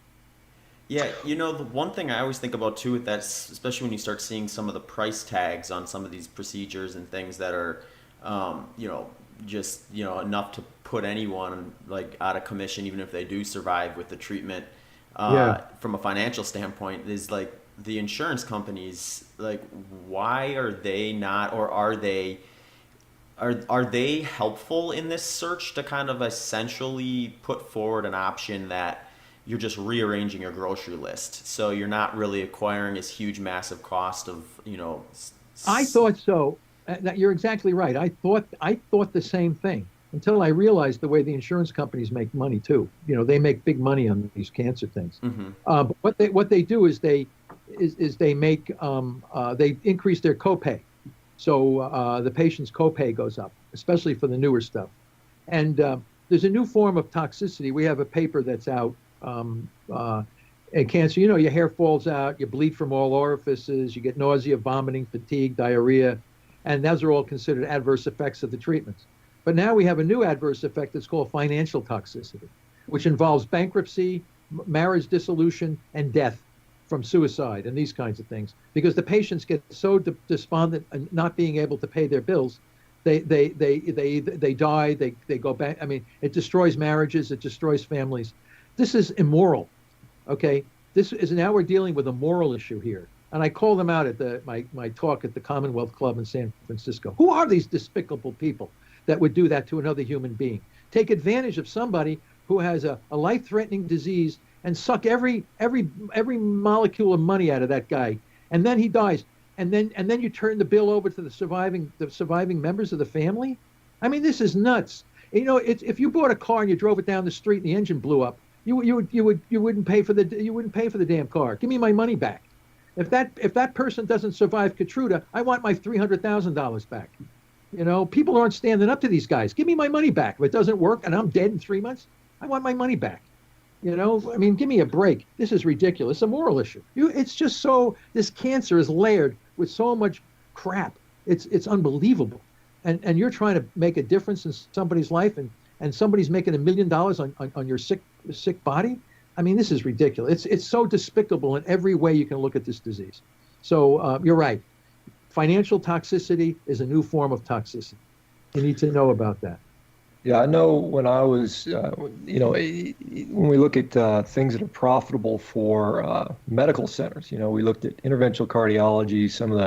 [SPEAKER 3] Yeah, the one thing I always think about too with that, especially when you start seeing some of the price tags on some of these procedures and things that are, just, enough to put anyone like out of commission, even if they do survive with the treatment, from a financial standpoint, is like, the insurance companies, like, why are they not, or are they helpful in this search to kind of essentially put forward an option that you're just rearranging your grocery list, so you're not really acquiring this huge, massive cost of,
[SPEAKER 2] I thought so. You're exactly right. I thought the same thing until I realized the way the insurance companies make money too. They make big money on these cancer things. Mm-hmm. But what they do is they make they increase their copay, so the patient's copay goes up, especially for the newer stuff. And there's a new form of toxicity. We have a paper that's out. In cancer, your hair falls out, you bleed from all orifices, you get nausea, vomiting, fatigue, diarrhea, and those are all considered adverse effects of the treatments. But now we have a new adverse effect that's called financial toxicity. which involves bankruptcy, marriage dissolution, and death from suicide and these kinds of things. Because the patients get so despondent and not being able to pay their bills, they die, they go back. I mean, it destroys marriages, it destroys families. This is immoral, okay? This is, now we're dealing with a moral issue here. And I call them out at my talk at the Commonwealth Club in San Francisco. Who are these despicable people that would do that to another human being? Take advantage of somebody who has a life-threatening disease and suck every molecule of money out of that guy, and then he dies, and then you turn the bill over to the surviving members of the family. I mean, this is nuts. You know, if you bought a car and you drove it down the street and the engine blew up, you wouldn't pay for the damn car. Give me my money back. If that person doesn't survive Katrina, I want my $300,000 back. You know, people aren't standing up to these guys. Give me my money back. If it doesn't work and I'm dead in 3 months, I want my money back. You know, I mean, give me a break. This is ridiculous. It's a moral issue. It's just so, this cancer is layered with so much crap. It's unbelievable. And you're trying to make a difference in somebody's life, and somebody's making $1 million on your sick body. I mean, this is ridiculous. It's so despicable in every way you can look at this disease. So you're right. Financial toxicity is a new form of toxicity. You need to know about that.
[SPEAKER 1] Yeah, I know when I was, when we look at things that are profitable for medical centers, we looked at interventional cardiology, some of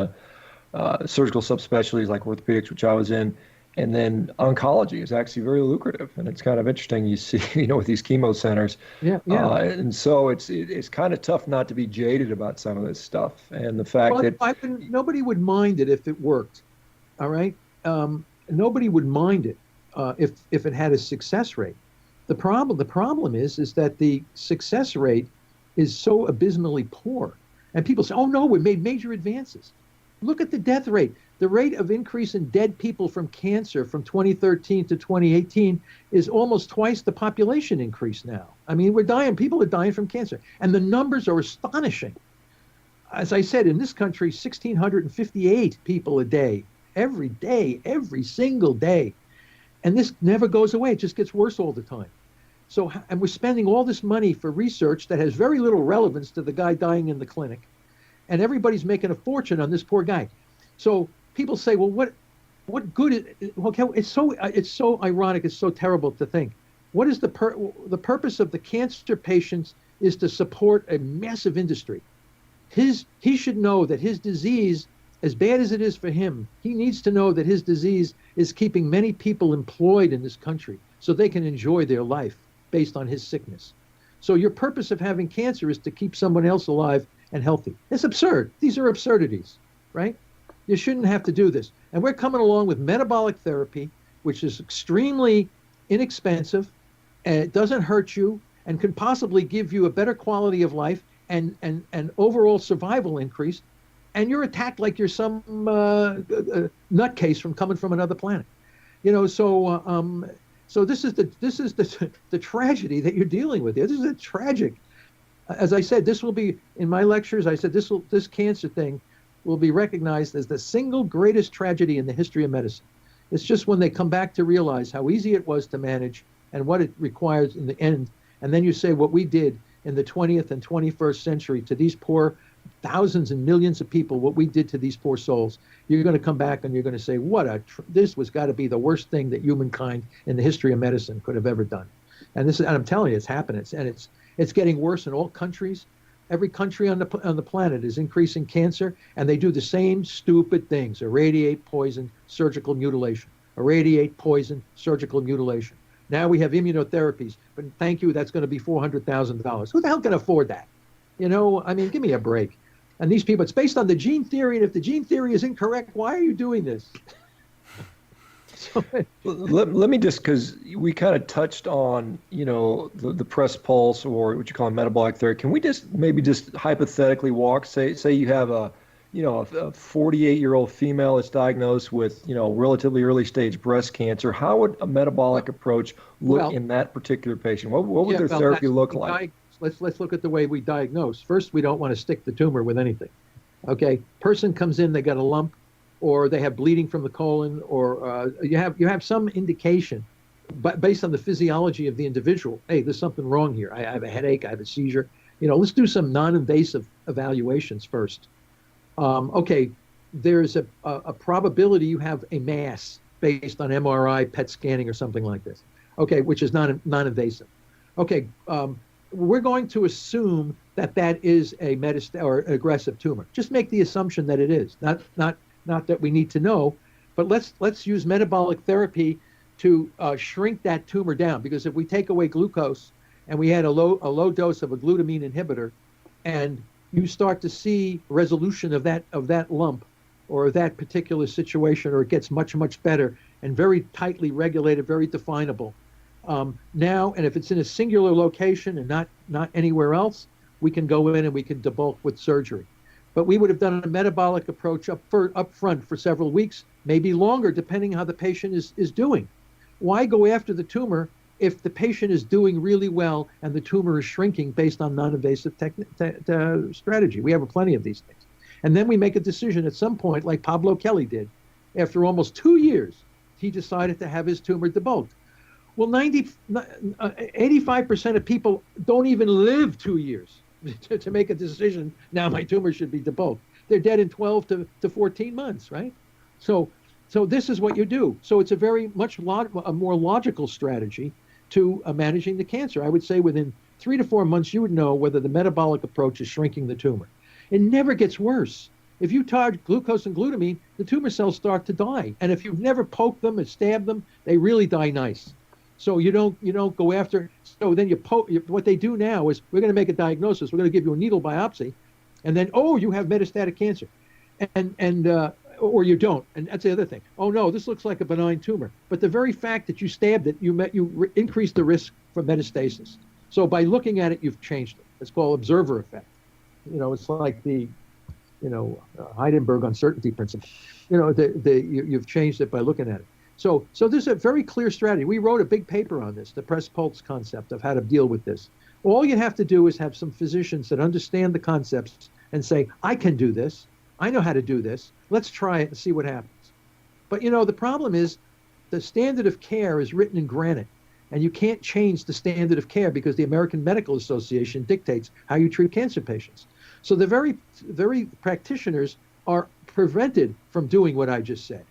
[SPEAKER 1] the surgical subspecialties like orthopedics, which I was in, and then oncology is actually very lucrative. And it's kind of interesting, you see, with these chemo centers.
[SPEAKER 2] Yeah.
[SPEAKER 1] And so it's kind of tough not to be jaded about some of this stuff. And the fact
[SPEAKER 2] nobody would mind it if it worked. All right. Nobody would mind it. If it had a success rate. The problem is that the success rate is so abysmally poor. And people say, oh no, we made major advances. Look at the death rate. The rate of increase in dead people from cancer from 2013 to 2018 is almost twice the population increase now. I mean, people are dying from cancer. And the numbers are astonishing. As I said, in this country, 1,658 people a day, every single day. And this never goes away. It just gets worse all the time. So, and we're spending all this money for research that has very little relevance to the guy dying in the clinic. And everybody's making a fortune on this poor guy. So people say, well, what good is it? Okay, it's so ironic. It's so terrible to think. What is the purpose of the cancer patients is to support a massive industry. He should know that his disease, as bad as it is for him, he needs to know that his disease is keeping many people employed in this country so they can enjoy their life based on his sickness. So your purpose of having cancer is to keep someone else alive and healthy. It's absurd. These are absurdities, right? You shouldn't have to do this. And we're coming along with metabolic therapy, which is extremely inexpensive, and it doesn't hurt you, and can possibly give you a better quality of life and overall survival increase. And you're attacked like you're some nutcase coming from another planet, So this is the tragedy that you're dealing with here. This is a tragic. As I said, this will be in my lectures. I said this cancer thing will be recognized as the single greatest tragedy in the history of medicine. It's just when they come back to realize how easy it was to manage and what it requires in the end, and then you say what we did in the 20th and 21st century to these poor thousands and millions of people, what we did to these poor souls, you're going to come back and you're going to say, this was got to be the worst thing that humankind in the history of medicine could have ever done. And I'm telling you, it's happening. It's getting worse in all countries. Every country on the planet is increasing cancer, and they do the same stupid things: irradiate, poison, surgical mutilation. Irradiate, poison, surgical mutilation. Now we have immunotherapies, but thank you, that's going to be $400,000. Who the hell can afford that? I mean, give me a break. And these people, it's based on the gene theory, and if the gene theory is incorrect, why are you doing this?
[SPEAKER 1] Let me just, because we kind of touched on, the press pulse, or what you call metabolic therapy. Can we maybe hypothetically walk, say you have a 48-year-old female that's diagnosed with, relatively early stage breast cancer. How would a metabolic approach look in that particular patient? What would their therapy look like?
[SPEAKER 2] Let's look at the way we diagnose. First, we don't want to stick the tumor with anything. Okay, person comes in, they got a lump, or they have bleeding from the colon, or you have some indication but based on the physiology of the individual, hey, there's something wrong here. I have a headache, I have a seizure. Let's do some non-invasive evaluations first. Okay, there's a probability you have a mass based on MRI, PET scanning, or something like this. Okay, which is non-invasive. Okay, we're going to assume that is a metastatic or aggressive tumor. Just make the assumption that it is. Not that we need to know, but let's use metabolic therapy to shrink that tumor down. Because if we take away glucose and we had a low dose of a glutamine inhibitor, and you start to see resolution of that lump or that particular situation, or it gets much better and very tightly regulated, very definable. Now, and if it's in a singular location and not anywhere else, we can go in and we can debulk with surgery. But we would have done a metabolic approach up front for several weeks, maybe longer, depending how the patient is doing. Why go after the tumor if the patient is doing really well and the tumor is shrinking based on non-invasive strategy? We have plenty of these things. And then we make a decision at some point, like Pablo Kelly did. After almost 2 years, he decided to have his tumor debulked. Well, 85% of people don't even live 2 years to make a decision, now my tumor should be debulked. They're dead in 12 to 14 months, right? So this is what you do. So it's a very much a more logical strategy to managing the cancer. I would say within 3 to 4 months, you would know whether the metabolic approach is shrinking the tumor. It never gets worse. If you target glucose and glutamine, the tumor cells start to die. And if you've never poked them and stabbed them, they really die nice. So you don't go after. So then what they do now is, we're going to make a diagnosis. We're going to give you a needle biopsy, and then, oh, you have metastatic cancer, or you don't. And that's the other thing. Oh no, this looks like a benign tumor. But the very fact that you stabbed it, you increased the risk for metastasis. So by looking at it, you've changed it. It's called observer effect. It's like the Heidenberg uncertainty principle. You've changed it by looking at it. So this is a very clear strategy. We wrote a big paper on this, the press pulse concept of how to deal with this. All you have to do is have some physicians that understand the concepts and say, I can do this. I know how to do this. Let's try it and see what happens. But the problem is the standard of care is written in granite, and you can't change the standard of care because the American Medical Association dictates how you treat cancer patients. So the very practitioners are prevented from doing what I just said.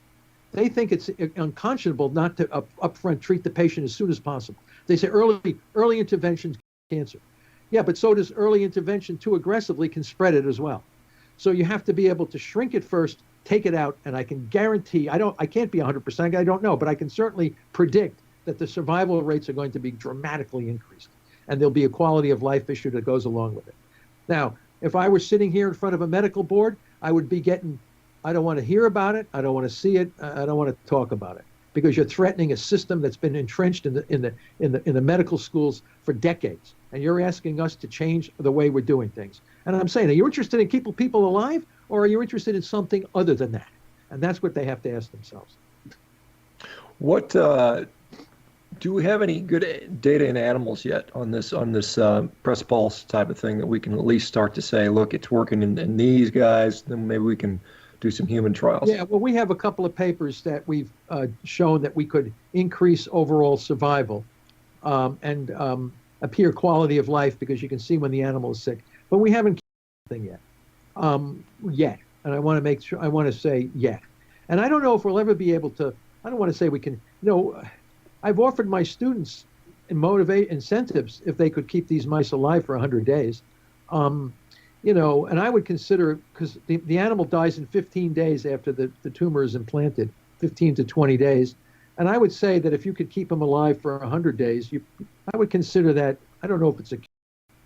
[SPEAKER 2] They think it's unconscionable not to upfront treat the patient as soon as possible. They say early intervention cancer. Yeah, but so does early intervention too aggressively can spread it as well. So you have to be able to shrink it first, take it out, and I can guarantee, I can't be 100%, I don't know, but I can certainly predict that the survival rates are going to be dramatically increased, and there'll be a quality of life issue that goes along with it. Now, if I were sitting here in front of a medical board, I would be getting, I don't want to hear about it, I don't want to see it, I don't want to talk about it, because you're threatening a system that's been entrenched in the medical schools for decades, and you're asking us to change the way we're doing things. And I'm saying, are you interested in keeping people alive, or are you interested in something other than that? And that's what they have to ask themselves.
[SPEAKER 1] What do we have any good data in animals yet on this press pulse type of thing that we can at least start to say, look, it's working in these guys, then maybe we can do some human trials?
[SPEAKER 2] Yeah, well, we have a couple of papers that we've shown that we could increase overall survival and appear quality of life, because you can see when the animal is sick. But we haven't killed anything yet. And I want to make sure, I want to say yet. And I don't know if we'll ever be able to, I don't want to say we can, I've offered my students incentives if they could keep these mice alive for 100 days. And I would consider, because the animal dies in 15 days after the tumor is implanted, 15 to 20 days. And I would say that if you could keep him alive for 100 days, I would consider that, I don't know if it's a,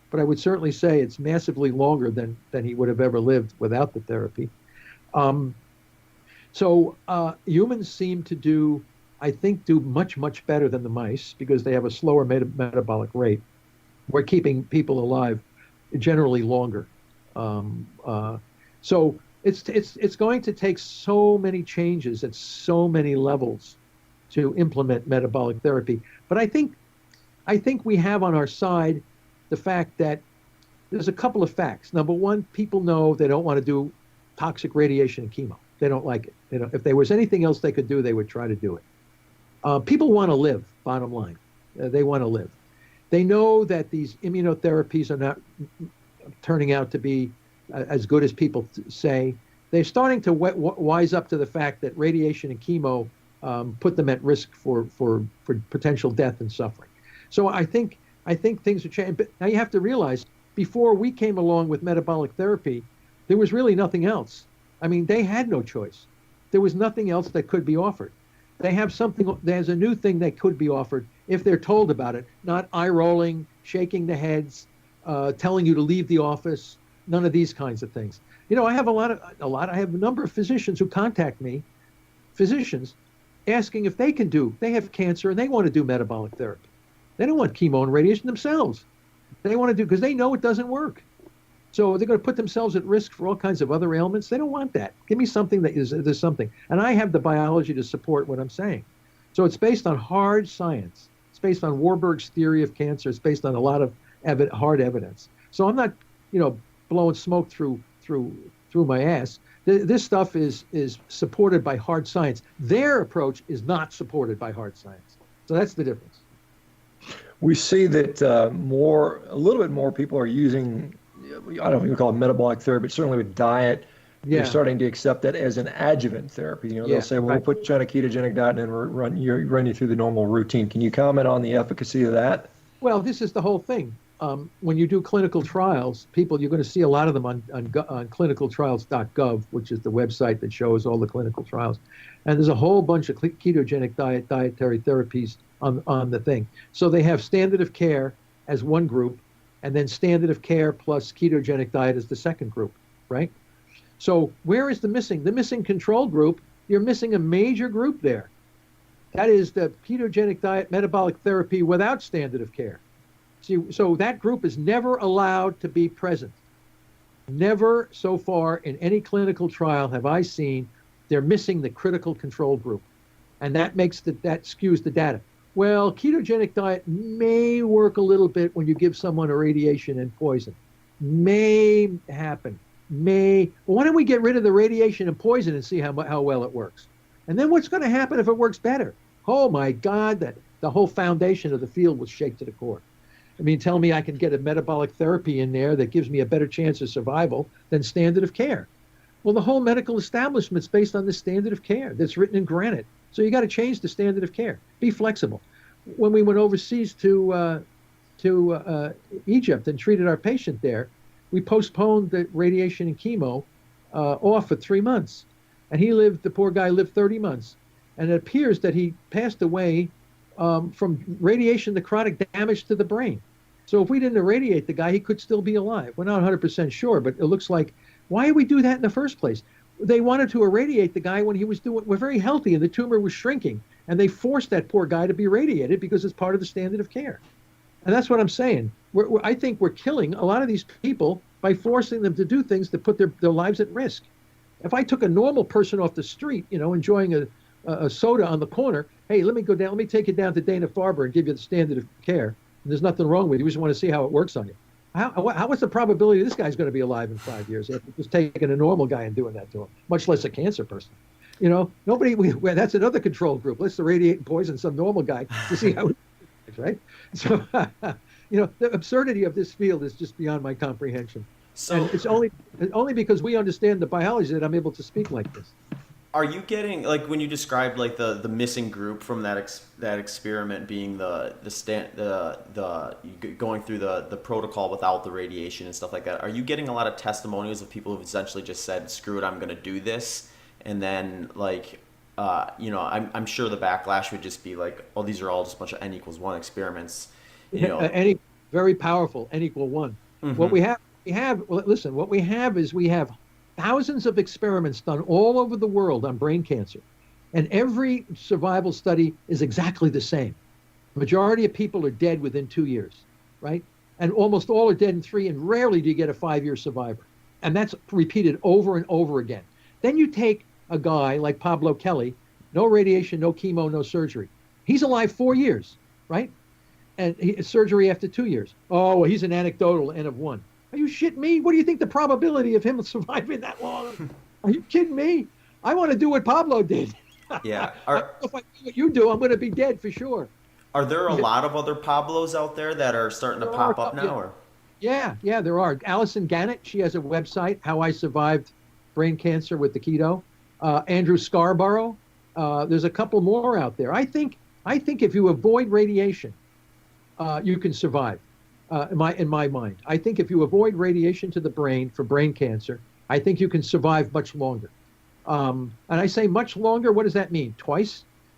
[SPEAKER 2] but I would certainly say it's massively longer than he would have ever lived without the therapy. So humans seem to do much better than the mice, because they have a slower metabolic rate. We're keeping people alive generally longer. So it's going to take so many changes at so many levels to implement metabolic therapy. But I think we have on our side the fact that there's a couple of facts. Number one, people know they don't want to do toxic radiation and chemo. They don't like it. If there was anything else they could do, they would try to do it. People want to live, bottom line. They want to live. They know that these immunotherapies are not turning out to be as good as people say. They're starting to wise up to the fact that radiation and chemo put them at risk for potential death and suffering. So I think things are changing. But now you have to realize, before we came along with metabolic therapy, there was really nothing else. I mean, they had no choice. There was nothing else that could be offered. There's a new thing that could be offered if they're told about it, not eye rolling, shaking the heads, telling you to leave the office, none of these kinds of things. I have I have a number of physicians who contact me, physicians, asking if they have cancer and they want to do metabolic therapy. They don't want chemo and radiation themselves. They want to do, because they know it doesn't work. So they're going to put themselves at risk for all kinds of other ailments. They don't want that. Give me something there's something. And I have the biology to support what I'm saying. So it's based on hard science. It's based on Warburg's theory of cancer. It's based on a lot of hard evidence. So I'm not, blowing smoke through my ass. This stuff is supported by hard science. Their approach is not supported by hard science. So that's the difference.
[SPEAKER 1] We see that a little bit more people are using, I don't know if you call it metabolic therapy, but certainly with diet, they're starting to accept that as an adjuvant therapy. They'll say, well, we'll put you on a ketogenic diet and then run you through the normal routine. Can you comment on the efficacy of that?
[SPEAKER 2] Well, this is the whole thing. When you do clinical trials, you're going to see a lot of them on clinicaltrials.gov, which is the website that shows all the clinical trials. And there's a whole bunch of ketogenic dietary therapies on the thing. So they have standard of care as one group, and then standard of care plus ketogenic diet as the second group, right? So where is the missing control group? You're missing a major group there. That is the ketogenic diet metabolic therapy without standard of care. See, so that group is never allowed to be present. Never so far in any clinical trial have I seen they're missing the critical control group. And that skews the data. Well, ketogenic diet may work a little bit when you give someone a radiation and poison. May happen. Well, why don't we get rid of the radiation and poison and see how well it works? And then what's going to happen if it works better? Oh my God, that the whole foundation of the field will shake to the core. I mean, tell me I can get a metabolic therapy in there that gives me a better chance of survival than standard of care. Well, the whole medical establishment's based on the standard of care that's written in granite. So you got to change the standard of care. Be flexible. When we went overseas to Egypt and treated our patient there, we postponed the radiation and chemo off for 3 months. And the poor guy lived 30 months. And it appears that he passed away from radiation necrotic damage to the brain. So if we didn't irradiate the guy, he could still be alive. We're not 100% sure, but it looks like, why did we do that in the first place? They wanted to irradiate the guy when we're very healthy and the tumor was shrinking. And they forced that poor guy to be radiated because it's part of the standard of care. And that's what I'm saying. I think we're killing a lot of these people by forcing them to do things that put their lives at risk. If I took a normal person off the street, enjoying a soda on the corner, hey, let me take you down to Dana-Farber and give you the standard of care. And there's nothing wrong with you. We just want to see how it works on you. What's the probability this guy's going to be alive in 5 years after just taking a normal guy and doing that to him, much less a cancer person? That's another control group. Let's irradiate and poison some normal guy to see how it works, right? So, the absurdity of this field is just beyond my comprehension. So, and it's only because we understand the biology that I'm able to speak like this.
[SPEAKER 3] Are you getting, like, when you described like the missing group from that experiment being the going through the protocol without the radiation and stuff like that? Are you getting a lot of testimonials of people who've essentially just said, "Screw it, I'm going to do this," and then I'm sure the backlash would just be like, "Oh, these are all just a bunch of N=1 experiments."
[SPEAKER 2] Any very powerful N=1. Mm-hmm. What we have thousands of experiments done all over the world on brain cancer. And every survival study is exactly the same. The majority of people are dead within 2 years, right? And almost all are dead in 3, and rarely do you get a 5-year survivor. And that's repeated over and over again. Then you take a guy like Pablo Kelly, no radiation, no chemo, no surgery. He's alive 4 years, right? And surgery after 2 years. Oh, well, he's an anecdotal N=1. Are you shitting me? What do you think the probability of him surviving that long? Are you kidding me? I want to do what Pablo did.
[SPEAKER 3] Yeah.
[SPEAKER 2] If I do what you do, I'm going to be dead for sure.
[SPEAKER 3] Are there a lot of other Pablos out there that are starting to
[SPEAKER 2] There are a
[SPEAKER 3] pop up
[SPEAKER 2] couple,
[SPEAKER 3] now? Or
[SPEAKER 2] yeah, there are. Allison Gannett, she has a website, How I Survived Brain Cancer with the Keto. Andrew Scarborough. There's a couple more out there. I think if you avoid radiation, you can survive. In my mind, I think if you avoid radiation to the brain for brain cancer, I think you can survive much longer. And I say much longer. What does that mean?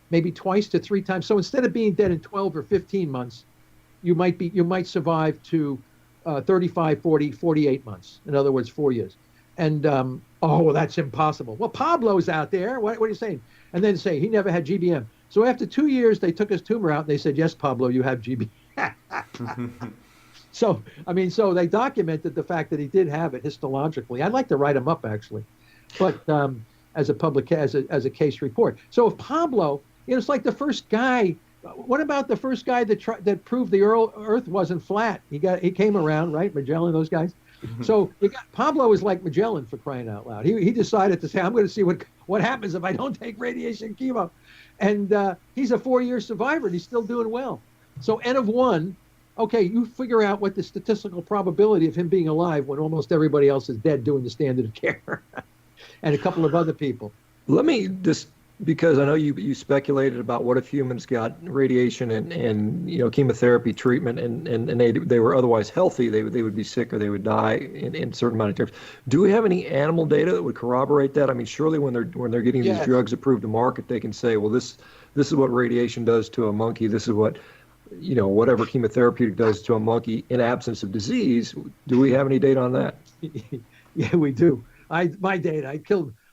[SPEAKER 2] Maybe twice to 3 times. So instead of being dead in 12 or 15 months, you might survive to 35, 40, 48 months. In other words, 4 years. And well, that's impossible. Well, Pablo's out there. What are you saying? And then say he never had GBM. So after 2 years, they took his tumor out and they said, yes, Pablo, you have GBM. So they documented the fact that he did have it histologically. I'd like to write him up actually, but as a case report. So if Pablo, it's like the first guy. What about the first guy that proved the Earth wasn't flat? He came around, right? Magellan, those guys. So Pablo is like Magellan, for crying out loud. He decided to say, I'm going to see what happens if I don't take radiation chemo, and he's a 4-year survivor and he's still doing well. So N of 1. Okay, you figure out what the statistical probability of him being alive when almost everybody else is dead doing the standard of care, and a couple of other people.
[SPEAKER 1] Let me just, because I know you speculated about what if humans got radiation and chemotherapy treatment and they were otherwise healthy, they would be sick or they would die in a certain amount of terms. Do we have any animal data that would corroborate that? I mean, surely when they're getting these drugs approved to market, they can say, well, this is what radiation does to a monkey. This is what whatever chemotherapeutic does to a monkey in absence of disease. Do we have any data on that?
[SPEAKER 2] Yeah, we do. My data,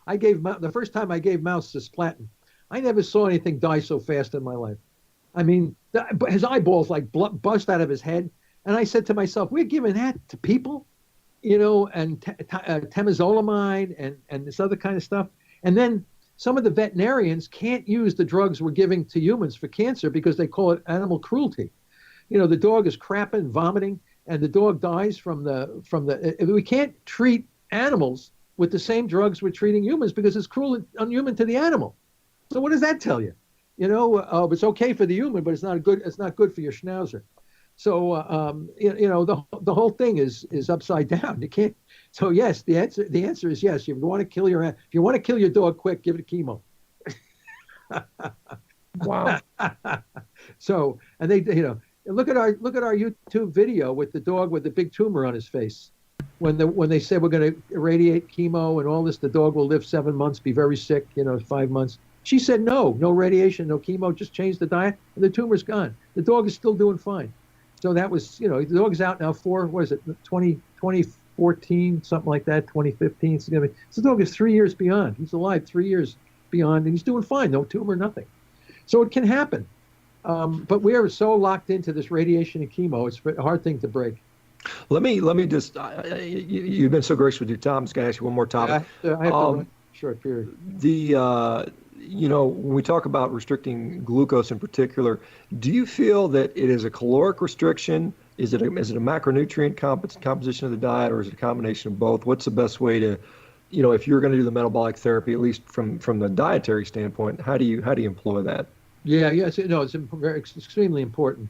[SPEAKER 2] the first time I gave mouse cisplatin, I never saw anything die so fast in my life. I mean, his eyeballs like bust out of his head. And I said to myself, we're giving that to people, and temozolomide and this other kind of stuff. And then some of the veterinarians can't use the drugs we're giving to humans for cancer because they call it animal cruelty. The dog is crapping, vomiting, and the dog dies from the. We can't treat animals with the same drugs we're treating humans because it's cruel and unhuman to the animal. So what does that tell you? It's okay for the human, but it's not good. It's not good for your schnauzer. So the whole thing is upside down. You can't. So yes, the answer is yes. If you want to kill your dog quick, give it chemo.
[SPEAKER 1] Wow.
[SPEAKER 2] So, and they look at our YouTube video with the dog with the big tumor on his face. When they said we're going to irradiate chemo and all this, the dog will live 7 months, be very sick, 5 months. She said no radiation, no chemo, just change the diet, and the tumor's gone. The dog is still doing fine. So that was, the dog's out now for, 2014, something like that, 2015. So the dog is 3 years beyond. He's alive 3 years beyond, and he's doing fine, no tumor, nothing. So it can happen. But we are so locked into this radiation and chemo, it's a hard thing to break.
[SPEAKER 1] Let me just, you've been so gracious with your time. I'm just going to ask you one more topic.
[SPEAKER 2] I have to run a short period.
[SPEAKER 1] When we talk about restricting glucose in particular, do you feel that it is a caloric restriction? Is it a macronutrient composition of the diet, or is it a combination of both? What's the best way to, if you're going to do the metabolic therapy, at least from the dietary standpoint, how do you employ that?
[SPEAKER 2] It's extremely important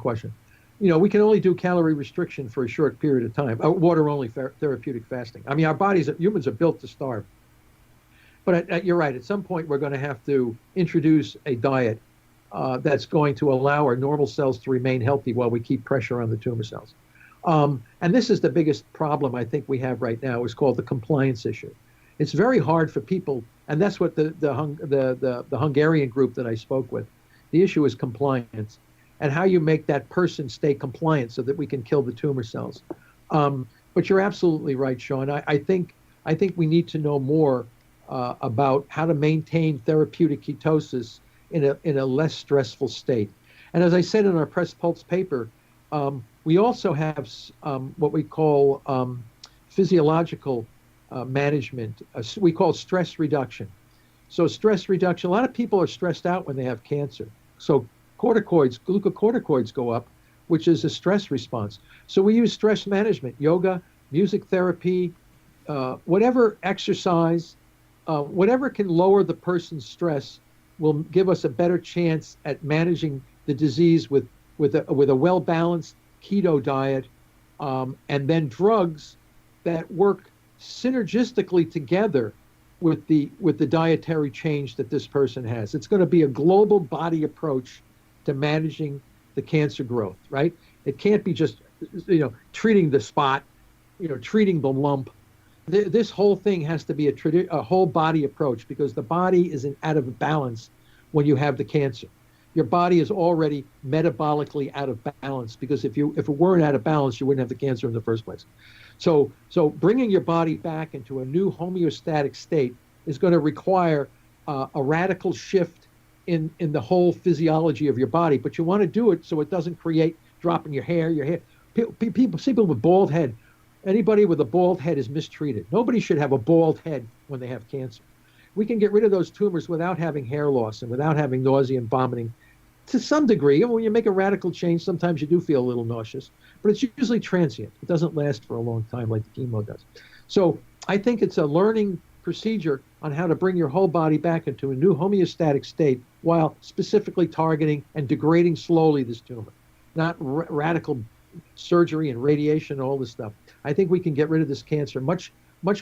[SPEAKER 2] question. We can only do calorie restriction for a short period of time. Water only therapeutic fasting. I mean, humans are built to starve. But you're right. At some point, we're going to have to introduce a diet that's going to allow our normal cells to remain healthy while we keep pressure on the tumor cells. And this is the biggest problem I think we have right now. Is called the compliance issue. It's very hard for people, and that's what the Hungarian group that I spoke with. The issue is compliance, and how you make that person stay compliant so that we can kill the tumor cells. But you're absolutely right, Sean. I think we need to know more about how to maintain therapeutic ketosis in a less stressful state. And as I said in our Press Pulse paper, we also have what we call physiological management. We call stress reduction. So stress reduction, a lot of people are stressed out when they have cancer. So glucocorticoids go up, which is a stress response. So we use stress management, yoga, music therapy, whatever exercise, whatever can lower the person's stress will give us a better chance at managing the disease with a well-balanced keto diet, and then drugs that work synergistically together with the dietary change that this person has. It's going to be a global body approach to managing the cancer growth, right? It can't be just, treating the spot, treating the lump. This whole thing has to be a whole body approach, because the body is out of balance when you have the cancer. Your body is already metabolically out of balance, because if it weren't out of balance, you wouldn't have the cancer in the first place. So bringing your body back into a new homeostatic state is going to require a radical shift in the whole physiology of your body. But you want to do it so it doesn't create dropping your hair. People with bald head. Anybody with a bald head is mistreated. Nobody should have a bald head when they have cancer. We can get rid of those tumors without having hair loss and without having nausea and vomiting. To some degree, when you make a radical change, sometimes you do feel a little nauseous, but it's usually transient. It doesn't last for a long time like the chemo does. So I think it's a learning procedure on how to bring your whole body back into a new homeostatic state while specifically targeting and degrading slowly this tumor, not radical surgery and radiation and all this stuff. I think we can get rid of this cancer much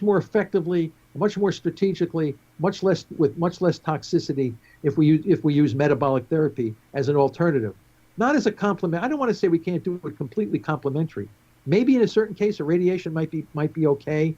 [SPEAKER 2] more effectively, much more strategically, with much less toxicity if we use metabolic therapy as an alternative, not as a complement. I don't want to say we can't do it completely complementary. Maybe in a certain case, a radiation might be okay.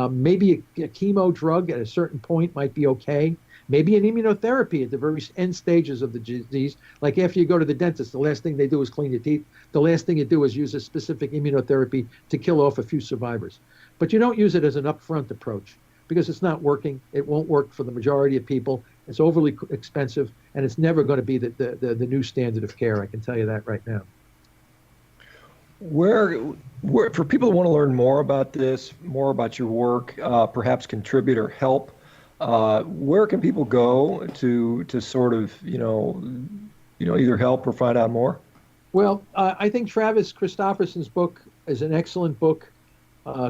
[SPEAKER 2] Maybe a chemo drug at a certain point might be okay. Maybe an immunotherapy at the very end stages of the disease. Like after you go to the dentist, the last thing they do is clean your teeth. The last thing you do is use a specific immunotherapy to kill off a few survivors. But you don't use it as an upfront approach, because it's not working. It won't work for the majority of people. It's overly expensive, and it's never going to be the new standard of care. I can tell you that right now.
[SPEAKER 1] Where for people who want to learn more about this, more about your work, perhaps contribute or help, where can people go to sort of either help or find out more?
[SPEAKER 2] Well, I think Travis Christofferson's book is an excellent book,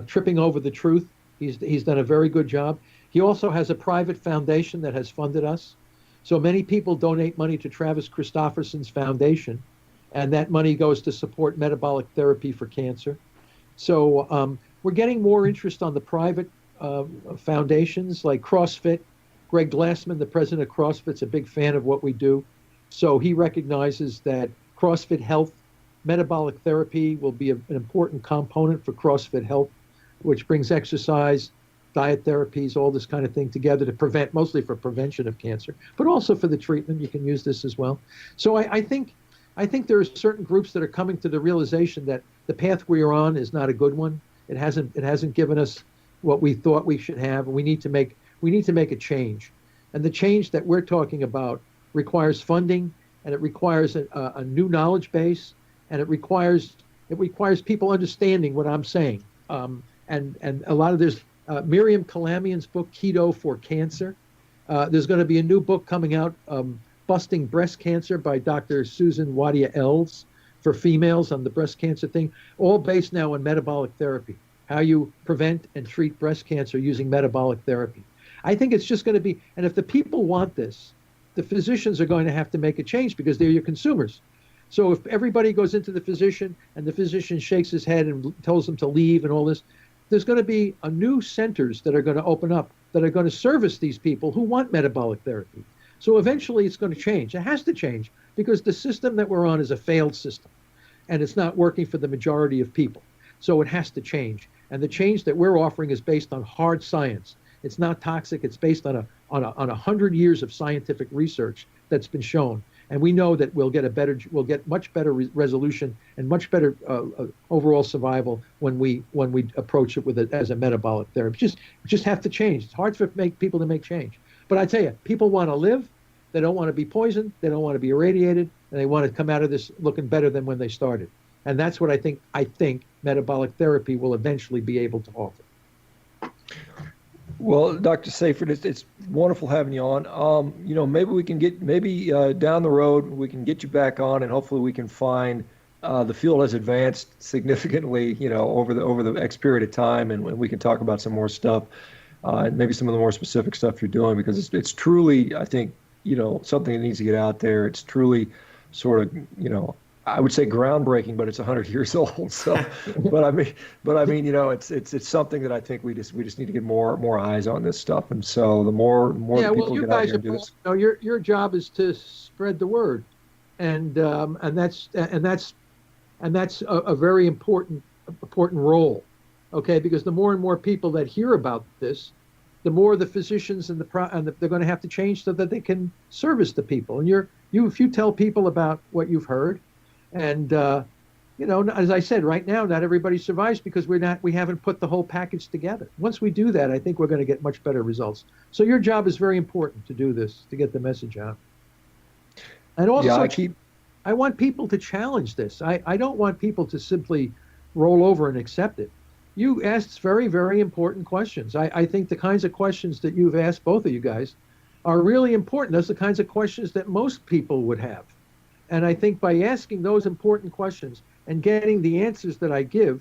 [SPEAKER 2] Tripping Over the Truth. He's done a very good job. He also has a private foundation that has funded us. So many people donate money to Travis Christofferson's foundation, and that money goes to support metabolic therapy for cancer. So we're getting more interest on the private foundations like CrossFit. Greg Glassman, the president of CrossFit, is a big fan of what we do. So he recognizes that CrossFit Health metabolic therapy will be an important component for CrossFit Health, which brings exercise, diet therapies, all this kind of thing together to prevent, mostly for prevention of cancer, but also for the treatment. You can use this as well. So I think there are certain groups that are coming to the realization that the path we are on is not a good one. It hasn't given us what we thought we should have, and we need to make a change. And the change that we're talking about requires funding, and it requires a new knowledge base, and it requires people understanding what I'm saying. And a lot of there's Miriam Kalamian's book, Keto for Cancer. There's going to be a new book coming out, Busting Breast Cancer by Dr. Susan Wadia-Ells for females on the breast cancer thing, all based now on metabolic therapy, how you prevent and treat breast cancer using metabolic therapy. I think it's just going to be, and if the people want this, the physicians are going to have to make a change because they're your consumers. So if everybody goes into the physician and the physician shakes his head and tells them to leave and all this, there's going to be a new centers that are going to open up that are going to service these people who want metabolic therapy. So eventually it's going to change. It has to change because the system that we're on is a failed system and it's not working for the majority of people. So it has to change. And the change that we're offering is based on hard science. It's not toxic. It's based on 100 years of scientific research that's been shown. And we know that we'll get much better resolution and much better overall survival when we approach it with it as a metabolic therapy. Just have to change. It's hard for people to make change. But I tell you, people want to live. They don't want to be poisoned. They don't want to be irradiated, and they want to come out of this looking better than when they started. And that's what I think metabolic therapy will eventually be able to offer.
[SPEAKER 1] Well, Dr. Seyfried, it's wonderful having you on. Maybe we can down the road we can get you back on, and hopefully we can find the field has advanced significantly, over the X period of time, and we can talk about some more stuff. and maybe some of the more specific stuff you're doing, because it's truly, I think, something that needs to get out there. It's truly sort of, I would say groundbreaking, but it's 100 years old. So, but I mean, it's something that I think we just need to get more eyes on this stuff. And so the more
[SPEAKER 2] Yeah,
[SPEAKER 1] that
[SPEAKER 2] well,
[SPEAKER 1] people
[SPEAKER 2] you
[SPEAKER 1] get out
[SPEAKER 2] guys
[SPEAKER 1] here
[SPEAKER 2] are
[SPEAKER 1] and do this.
[SPEAKER 2] your job is to spread the word, and that's a very important role, okay? Because the more and more people that hear about this, the more the physicians and they're going to have to change so that they can service the people. And if you tell people about what you've heard, and as I said, right now, not everybody survives because we haven't put the whole package together. Once we do that, I think we're going to get much better results. So your job is very important to do this, to get the message out. And also,
[SPEAKER 1] Yeah,
[SPEAKER 2] I want people to challenge this. I don't want people to simply roll over and accept it. You asked very, very important questions. I think the kinds of questions that you've asked, both of you guys, are really important. Those are the kinds of questions that most people would have. And I think by asking those important questions and getting the answers that I give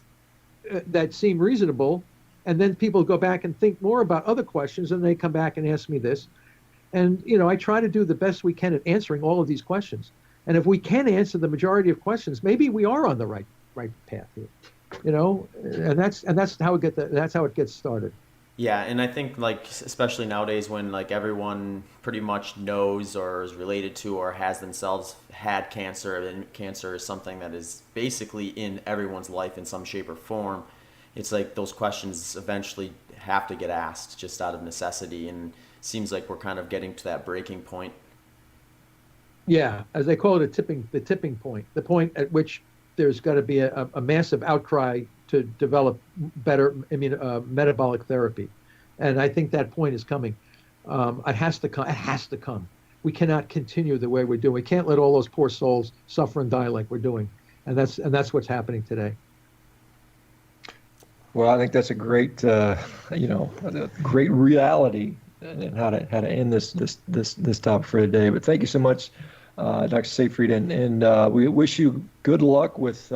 [SPEAKER 2] that seem reasonable, and then people go back and think more about other questions, and they come back and ask me this. And, I try to do the best we can at answering all of these questions. And if we can answer the majority of questions, maybe we are on the right path here, and that's how it gets started.
[SPEAKER 3] Yeah, and I think especially nowadays when everyone pretty much knows or is related to or has themselves had cancer, and cancer is something that is basically in everyone's life in some shape or form. It's like those questions eventually have to get asked just out of necessity, and it seems like we're kind of getting to that breaking point.
[SPEAKER 2] Yeah, as they call it, the tipping point, the point at which there's got to be a massive outcry to develop better metabolic therapy, and I think that point is coming. It has to come. It has to come. We cannot continue the way we're doing. We can't let all those poor souls suffer and die like we're doing, and that's what's happening today.
[SPEAKER 1] Well, I think that's a great, a great reality, and how to end this topic for today. But thank you so much, Dr. Seyfried, and we wish you good luck with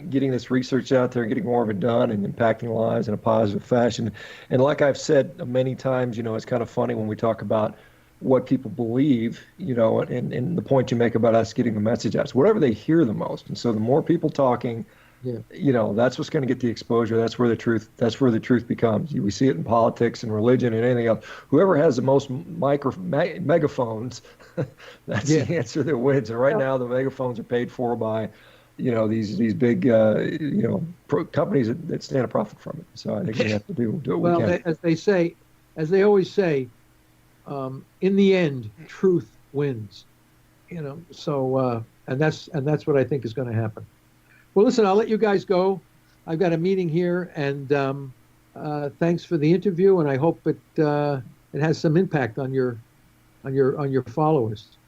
[SPEAKER 1] getting this research out there, getting more of it done, and impacting lives in a positive fashion. And like I've said many times, it's kind of funny when we talk about what people believe, and the point you make about us getting the message out. It's whatever they hear the most. And so the more people talking, that's what's going to get the exposure. That's where the truth becomes. We see it in politics and religion and anything else. Whoever has the most megaphones, that's the answer that wins. And right now, the megaphones are paid for by these big companies that stand to profit from it. So I think we have to do what we can.
[SPEAKER 2] As they always say, in the end, truth wins. So and that's what I think is going to happen. Well, listen, I'll let you guys go. I've got a meeting here, and thanks for the interview, and I hope it has some impact on your followers.